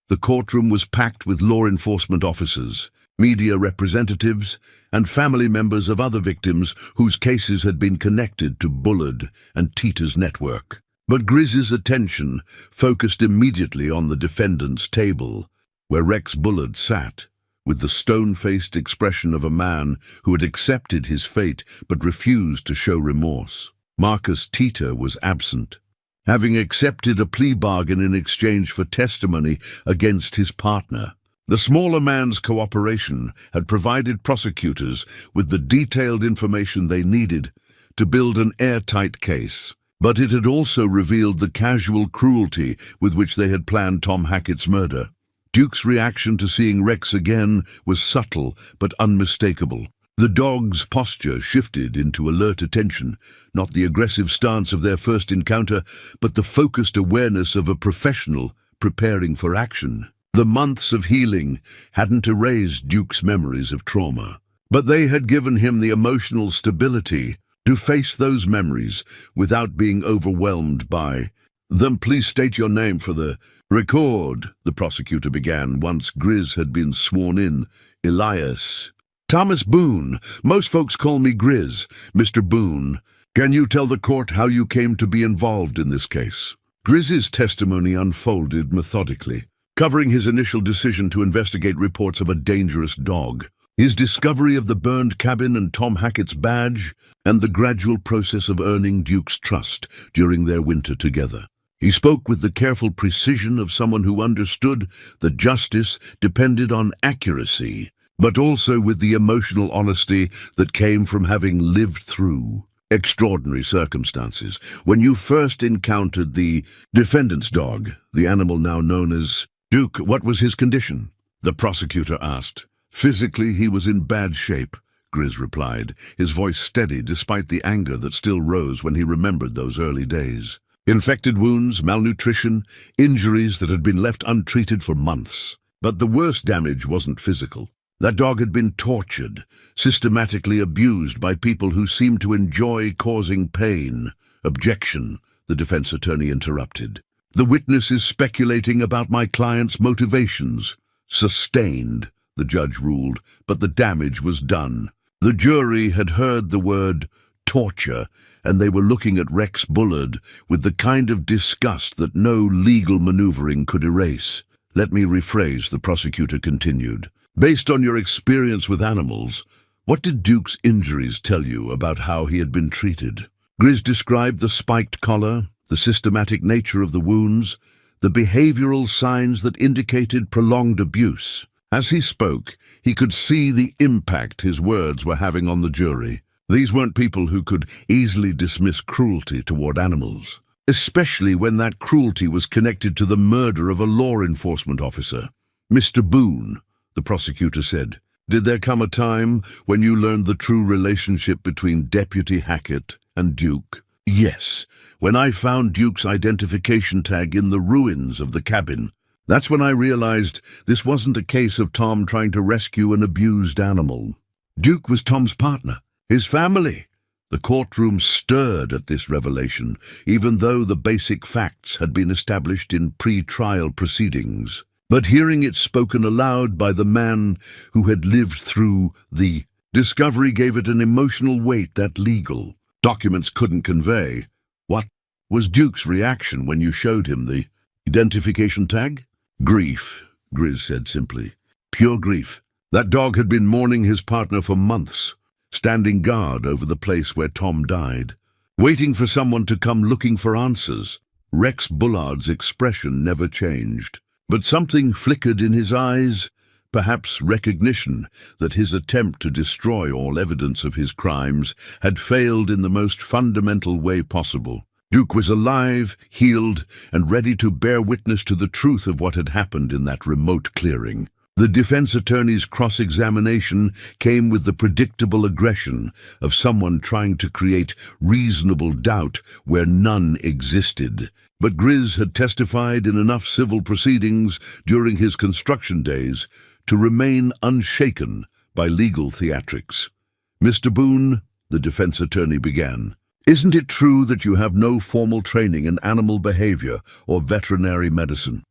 The courtroom was packed with law enforcement officers, media representatives, and family members of other victims whose cases had been connected to Bullard and Tita's network. But Grizz's attention focused immediately on the defendant's table, where Rex Bullard sat, with the stone-faced expression of a man who had accepted his fate but refused to show remorse. Marcus Tita was absent, having accepted a plea bargain in exchange for testimony against his partner. The smaller man's cooperation had provided prosecutors with the detailed information they needed to build an airtight case. But it had also revealed the casual cruelty with which they had planned Tom Hackett's murder. Duke's reaction to seeing Rex again was subtle but unmistakable. The dog's posture shifted into alert attention, not the aggressive stance of their first encounter, but the focused awareness of a professional preparing for action. The months of healing hadn't erased Duke's memories of trauma, but they had given him the emotional stability to face those memories without being overwhelmed by them. "Please state your name for the record," the prosecutor began once Grizz had been sworn in. "Elias." "Thomas Boone. Most folks call me Grizz." "Mr. Boone, can you tell the court how you came to be involved in this case?" Grizz's testimony unfolded methodically, covering his initial decision to investigate reports of a dangerous dog, his discovery of the burned cabin and Tom Hackett's badge, and the gradual process of earning Duke's trust during their winter together. He spoke with the careful precision of someone who understood that justice depended on accuracy, but also with the emotional honesty that came from having lived through extraordinary circumstances. "When you first encountered the defendant's dog, the animal now known as Duke, what was his condition?" the prosecutor asked. "Physically, he was in bad shape," Grizz replied, his voice steady despite the anger that still rose when he remembered those early days. Infected wounds, malnutrition, injuries that had been left untreated for months. But the worst damage wasn't physical. That dog had been tortured, systematically abused by people who seemed to enjoy causing pain. "Objection," the defense attorney interrupted. "The witness is speculating about my client's motivations." "Sustained," the judge ruled, but the damage was done. The jury had heard the word torture, and they were looking at Rex Bullard with the kind of disgust that no legal maneuvering could erase. "Let me rephrase," the prosecutor continued. "Based on your experience with animals, what did Duke's injuries tell you about how he had been treated?" Grizz described the spiked collar, the systematic nature of the wounds, the behavioral signs that indicated prolonged abuse. As he spoke, he could see the impact his words were having on the jury. These weren't people who could easily dismiss cruelty toward animals, especially when that cruelty was connected to the murder of a law enforcement officer. "Mr. Boone," the prosecutor said, "did there come a time when you learned the true relationship between Deputy Hackett and Duke?" "Yes, when I found Duke's identification tag in the ruins of the cabin. That's when I realized this wasn't a case of Tom trying to rescue an abused animal. Duke was Tom's partner, his family." The courtroom stirred at this revelation, even though the basic facts had been established in pre-trial proceedings. But hearing it spoken aloud by the man who had lived through the discovery gave it an emotional weight that legal documents couldn't convey. What was Duke's reaction when you showed him the identification tag? Grief, Grizz said simply. Pure grief. That dog had been mourning his partner for months, standing guard over the place where Tom died, waiting for someone to come looking for answers. Rex Bullard's expression never changed, but something flickered in his eyes, perhaps recognition that his attempt to destroy all evidence of his crimes had failed in the most fundamental way possible. Duke was alive, healed, and ready to bear witness to the truth of what had happened in that remote clearing. The defense attorney's cross-examination came with the predictable aggression of someone trying to create reasonable doubt where none existed. But Grizz had testified in enough civil proceedings during his construction days to remain unshaken by legal theatrics. Mr. Boone, the defense attorney began, isn't it true that you have no formal training in animal behavior or veterinary medicine?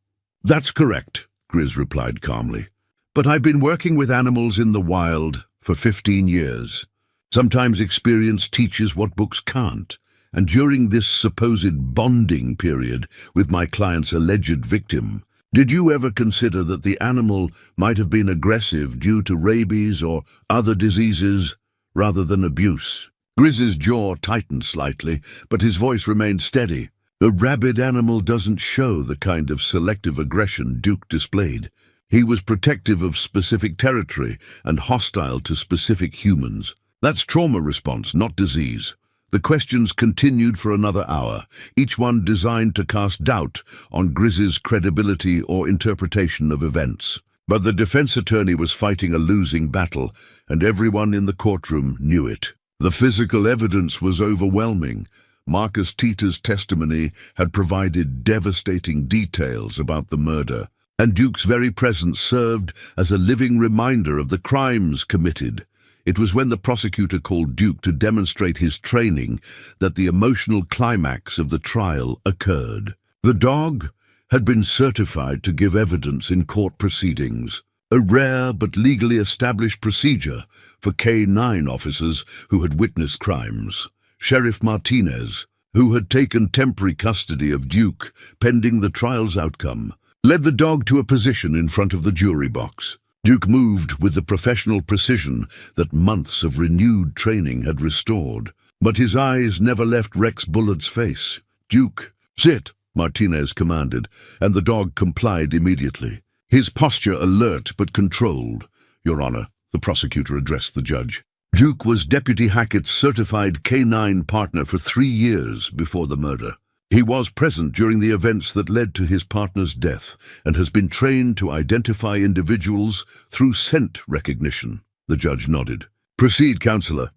That's correct, Grizz replied calmly. But I've been working with animals in the wild for 15 years. Sometimes experience teaches what books can't, and during this supposed bonding period with my client's alleged victim, did you ever consider that the animal might have been aggressive due to rabies or other diseases rather than abuse? Grizz's jaw tightened slightly, but his voice remained steady. A rabid animal doesn't show the kind of selective aggression Duke displayed. He was protective of specific territory and hostile to specific humans. That's trauma response, not disease. The questions continued for another hour, each one designed to cast doubt on Grizz's credibility or interpretation of events. But the defense attorney was fighting a losing battle, and everyone in the courtroom knew it. The physical evidence was overwhelming. Marcus Tita's testimony had provided devastating details about the murder, and Duke's very presence served as a living reminder of the crimes committed. It was when the prosecutor called Duke to demonstrate his training that the emotional climax of the trial occurred. The dog had been certified to give evidence in court proceedings, a rare but legally established procedure for K-9 officers who had witnessed crimes. Sheriff Martinez, who had taken temporary custody of Duke pending the trial's outcome, led the dog to a position in front of the jury box. Duke moved with the professional precision that months of renewed training had restored, but his eyes never left Rex Bullard's face. "Duke, sit," Martinez commanded, and the dog complied immediately. His posture alert but controlled. "Your Honor," the prosecutor addressed the judge. Duke was Deputy Hackett's certified K-9 partner for 3 years before the murder. He was present during the events that led to his partner's death and has been trained to identify individuals through scent recognition. The judge nodded. "Proceed, Counselor."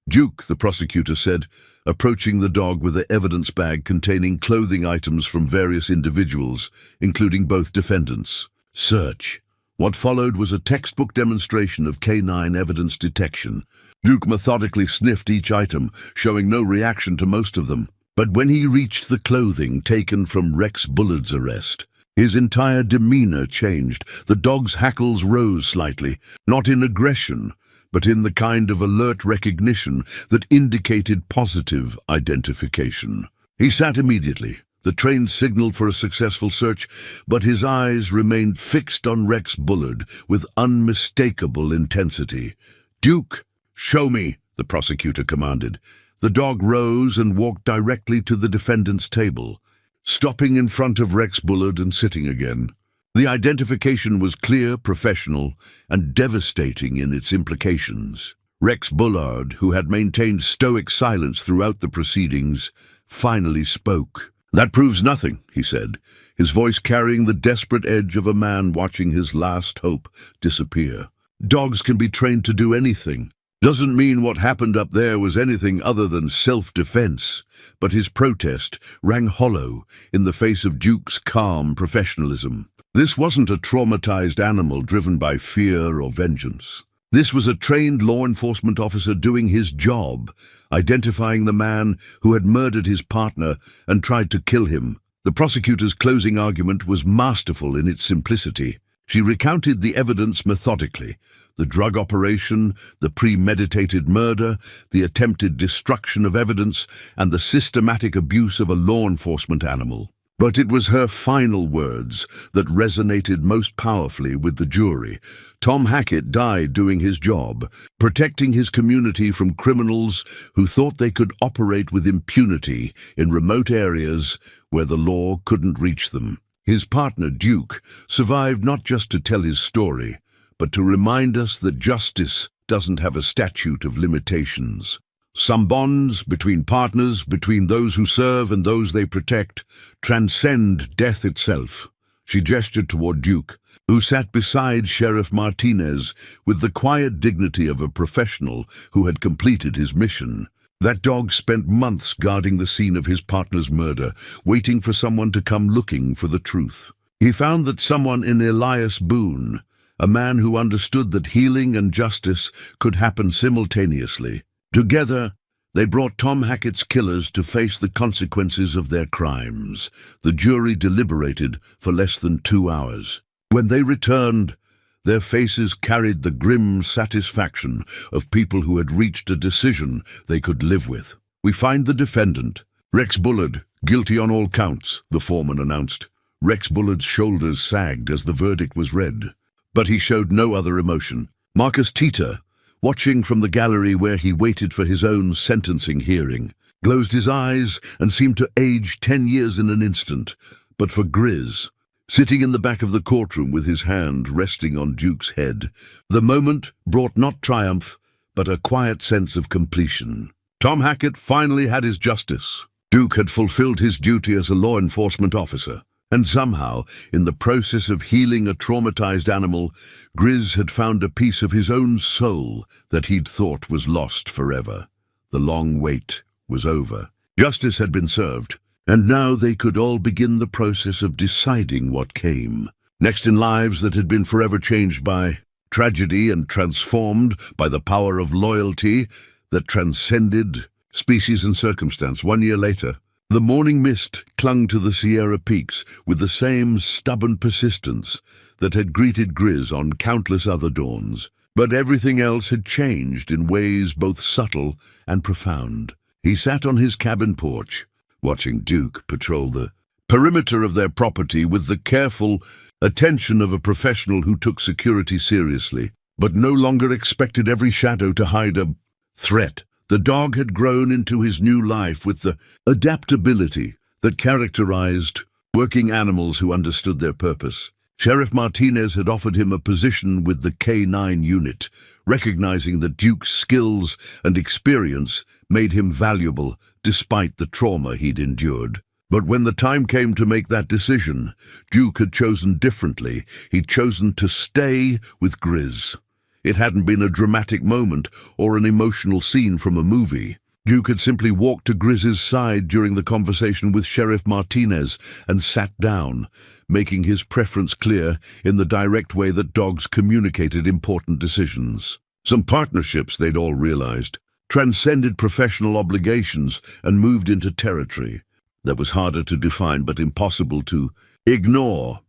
"Duke," the prosecutor said, approaching the dog with the evidence bag containing clothing items from various individuals, including both defendants. "Search." What followed was a textbook demonstration of K-9 evidence detection. Duke methodically sniffed each item, showing no reaction to most of them. But when he reached the clothing taken from Rex Bullard's arrest, his entire demeanor changed. The dog's hackles rose slightly, not in aggression, but in the kind of alert recognition that indicated positive identification. He sat immediately. The train signaled for a successful search, but his eyes remained fixed on Rex Bullard with unmistakable intensity. "Duke, show me," the prosecutor commanded. The dog rose and walked directly to the defendant's table, stopping in front of Rex Bullard and sitting again. The identification was clear, professional, and devastating in its implications. Rex Bullard, who had maintained stoic silence throughout the proceedings, finally spoke. "That proves nothing," he said, his voice carrying the desperate edge of a man watching his last hope disappear. "Dogs can be trained to do anything. Doesn't mean what happened up there was anything other than self-defense." But his protest rang hollow in the face of Duke's calm professionalism. This wasn't a traumatized animal driven by fear or vengeance. This was a trained law enforcement officer doing his job, identifying the man who had murdered his partner and tried to kill him. The prosecutor's closing argument was masterful in its simplicity. She recounted the evidence methodically: the drug operation, the premeditated murder, the attempted destruction of evidence, and the systematic abuse of a law enforcement animal. But it was her final words that resonated most powerfully with the jury. Tom Hackett died doing his job, protecting his community from criminals who thought they could operate with impunity in remote areas where the law couldn't reach them. His partner, Duke, survived not just to tell his story, but to remind us that justice doesn't have a statute of limitations. Some bonds between partners, between those who serve and those they protect, transcend death itself. She gestured toward Duke, who sat beside Sheriff Martinez with the quiet dignity of a professional who had completed his mission. That dog spent months guarding the scene of his partner's murder, waiting for someone to come looking for the truth. He found that someone in Elias Boone, a man who understood that healing and justice could happen simultaneously. Together, they brought Tom Hackett's killers to face the consequences of their crimes. The jury deliberated for less than 2 hours. When they returned, their faces carried the grim satisfaction of people who had reached a decision they could live with. "We find the defendant, Rex Bullard, guilty on all counts," the foreman announced. Rex Bullard's shoulders sagged as the verdict was read, but he showed no other emotion. Marcus Tita, watching from the gallery where he waited for his own sentencing hearing, closed his eyes and seemed to age 10 years in an instant. But for Grizz, sitting in the back of the courtroom with his hand resting on Duke's head, the moment brought not triumph, but a quiet sense of completion. Tom Hackett finally had his justice. Duke had fulfilled his duty as a law enforcement officer. And somehow, in the process of healing a traumatized animal, Grizz had found a piece of his own soul that he'd thought was lost forever. The long wait was over. Justice had been served, and now they could all begin the process of deciding what came. Next in lives that had been forever changed by tragedy and transformed by the power of loyalty that transcended species and circumstance. 1 year later, the morning mist clung to the Sierra Peaks with the same stubborn persistence that had greeted Grizz on countless other dawns. But everything else had changed in ways both subtle and profound. He sat on his cabin porch, watching Duke patrol the perimeter of their property with the careful attention of a professional who took security seriously, but no longer expected every shadow to hide a threat. The dog had grown into his new life with the adaptability that characterized working animals who understood their purpose. Sheriff Martinez had offered him a position with the K9 unit, recognizing that Duke's skills and experience made him valuable despite the trauma he'd endured. But when the time came to make that decision, Duke had chosen differently. He'd chosen to stay with Grizz. It hadn't been a dramatic moment or an emotional scene from a movie. Duke had simply walked to Grizz's side during the conversation with Sheriff Martinez and sat down, making his preference clear in the direct way that dogs communicated important decisions. Some partnerships, they'd all realized, transcended professional obligations and moved into territory that was harder to define but impossible to ignore.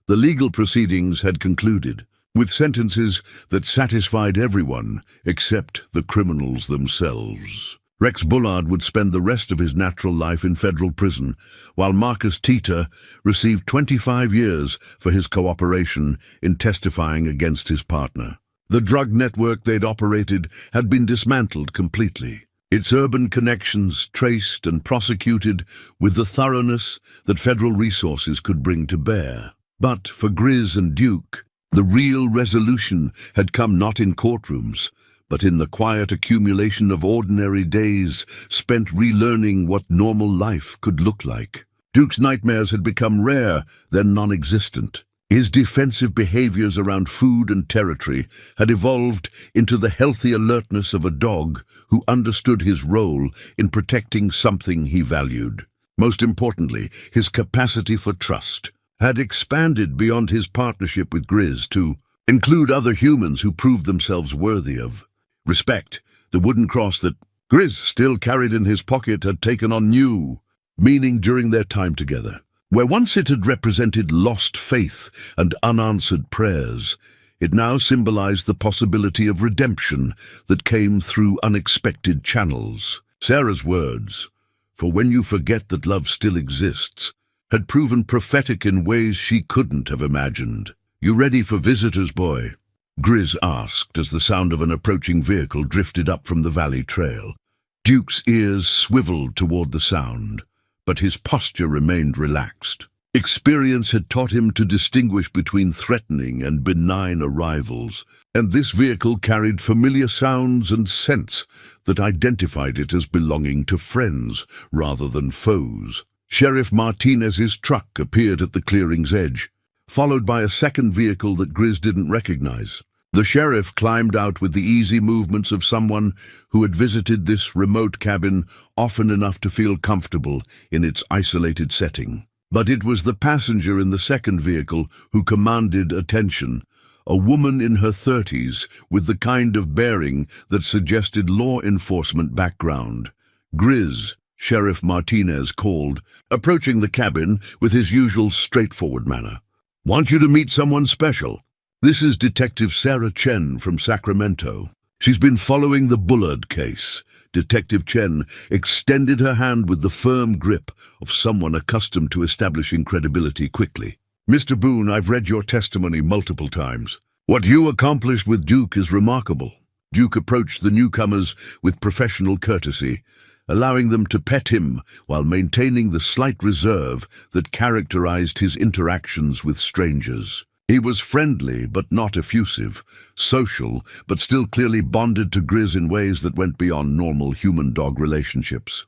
The legal proceedings had concluded, with sentences that satisfied everyone except the criminals themselves. Rex Bullard would spend the rest of his natural life in federal prison, while Marcus Tita received 25 years for his cooperation in testifying against his partner. The drug network they'd operated had been dismantled completely, its urban connections traced and prosecuted with the thoroughness that federal resources could bring to bear. But for Grizz and Duke, the real resolution had come not in courtrooms, but in the quiet accumulation of ordinary days spent relearning what normal life could look like. Duke's nightmares had become rare, then non-existent. His defensive behaviors around food and territory had evolved into the healthy alertness of a dog who understood his role in protecting something he valued. Most importantly, his capacity for trust had expanded beyond his partnership with Grizz to Include other humans who proved themselves worthy of respect. The wooden cross that Grizz still carried in his pocket had taken on new meaning during their time together. Where once it had represented lost faith and unanswered prayers, it now symbolized the possibility of redemption that came through unexpected channels. Sarah's words, "For when you forget that love still exists," had proven prophetic in ways she couldn't have imagined. "You ready for visitors, boy?" Grizz asked as the sound of an approaching vehicle drifted up from the valley trail. Duke's ears swiveled toward the sound, but his posture remained relaxed. Experience had taught him to distinguish between threatening and benign arrivals, and this vehicle carried familiar sounds and scents that identified it as belonging to friends rather than foes. Sheriff Martinez's truck appeared at the clearing's edge, followed by a second vehicle that Grizz didn't recognize. The sheriff climbed out with the easy movements of someone who had visited this remote cabin often enough to feel comfortable in its isolated setting. But it was the passenger in the second vehicle who commanded attention, a woman in her 30s with the kind of bearing that suggested law enforcement background. "Grizz," Sheriff Martinez called, approaching the cabin with his usual straightforward manner. "Want you to meet someone special. This is Detective Sarah Chen from Sacramento. She's been following the Bullard case." Detective Chen extended her hand with the firm grip of someone accustomed to establishing credibility quickly. "Mr. Boone, I've read your testimony multiple times. What you accomplished with Duke is remarkable." Duke approached the newcomers with professional courtesy, allowing them to pet him while maintaining the slight reserve that characterized his interactions with strangers. He was friendly but not effusive, social but still clearly bonded to Grizz in ways that went beyond normal human-dog relationships.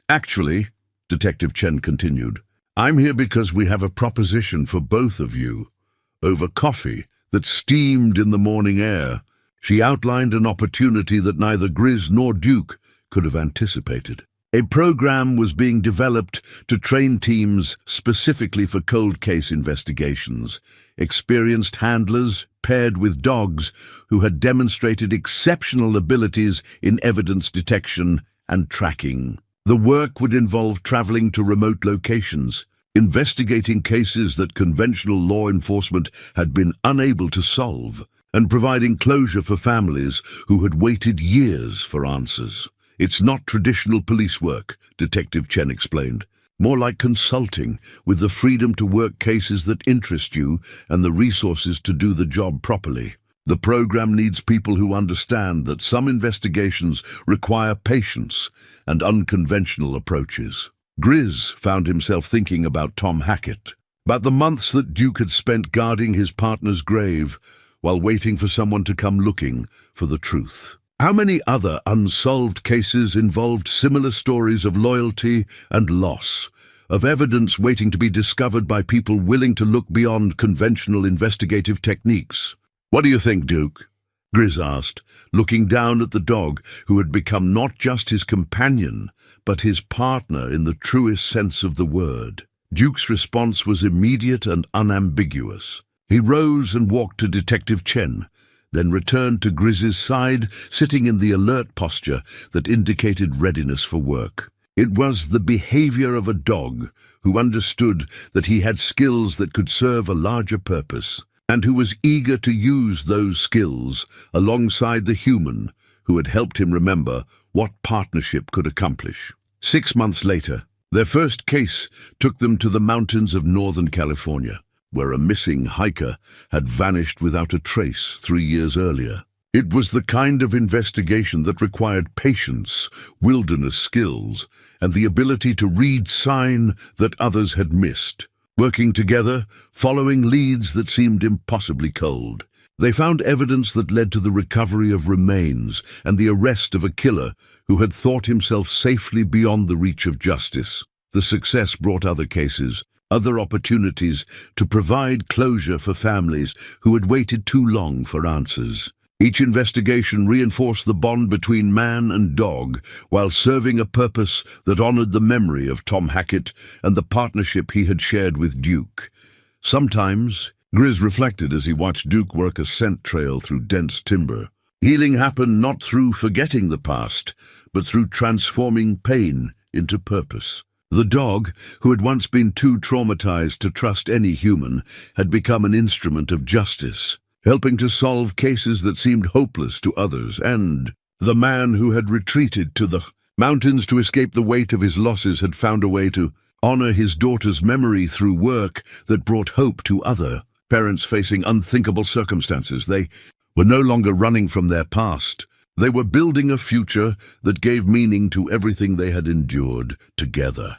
"Actually," Detective Chen continued, "I'm here because we have a proposition for both of you. Over coffee that steamed in the morning air." She outlined an opportunity that neither Grizz nor Duke could have anticipated. A program was being developed to train teams specifically for cold case investigations, experienced handlers paired with dogs who had demonstrated exceptional abilities in evidence detection and tracking. The work would involve traveling to remote locations, investigating cases that conventional law enforcement had been unable to solve, and providing closure for families who had waited years for answers. "It's not traditional police work," Detective Chen explained. "More like consulting, with the freedom to work cases that interest you and the resources to do the job properly. The program needs people who understand that some investigations require patience and unconventional approaches." Grizz found himself thinking about Tom Hackett, about the months that Duke had spent guarding his partner's grave while waiting for someone to come looking for the truth. How many other unsolved cases involved similar stories of loyalty and loss, of evidence waiting to be discovered by people willing to look beyond conventional investigative techniques? "What do you think, Duke?" Grizz asked, looking down at the dog who had become not just his companion, but his partner in the truest sense of the word. Duke's response was immediate and unambiguous. He rose and walked to Detective Chen, then returned to Grizz's side, sitting in the alert posture that indicated readiness for work. It was the behavior of a dog who understood that he had skills that could serve a larger purpose, and who was eager to use those skills alongside the human who had helped him remember what partnership could accomplish. 6 months later, their first case took them to the mountains of Northern California, where a missing hiker had vanished without a trace 3 years earlier. It was the kind of investigation that required patience, wilderness skills, and the ability to read sign that others had missed. Working together, following leads that seemed impossibly cold, they found evidence that led to the recovery of remains and the arrest of a killer who had thought himself safely beyond the reach of justice. The success brought other cases, other opportunities to provide closure for families who had waited too long for answers. Each investigation reinforced the bond between man and dog while serving a purpose that honored the memory of Tom Hackett and the partnership he had shared with Duke. Sometimes Grizz reflected as he watched Duke work a scent trail through dense timber. Healing happened not through forgetting the past, but through transforming pain into purpose. The dog, who had once been too traumatized to trust any human, had become an instrument of justice, helping to solve cases that seemed hopeless to others. And the man who had retreated to the mountains to escape the weight of his losses had found a way to honor his daughter's memory through work that brought hope to other parents facing unthinkable circumstances. They were no longer running from their past. They were building a future that gave meaning to everything they had endured together.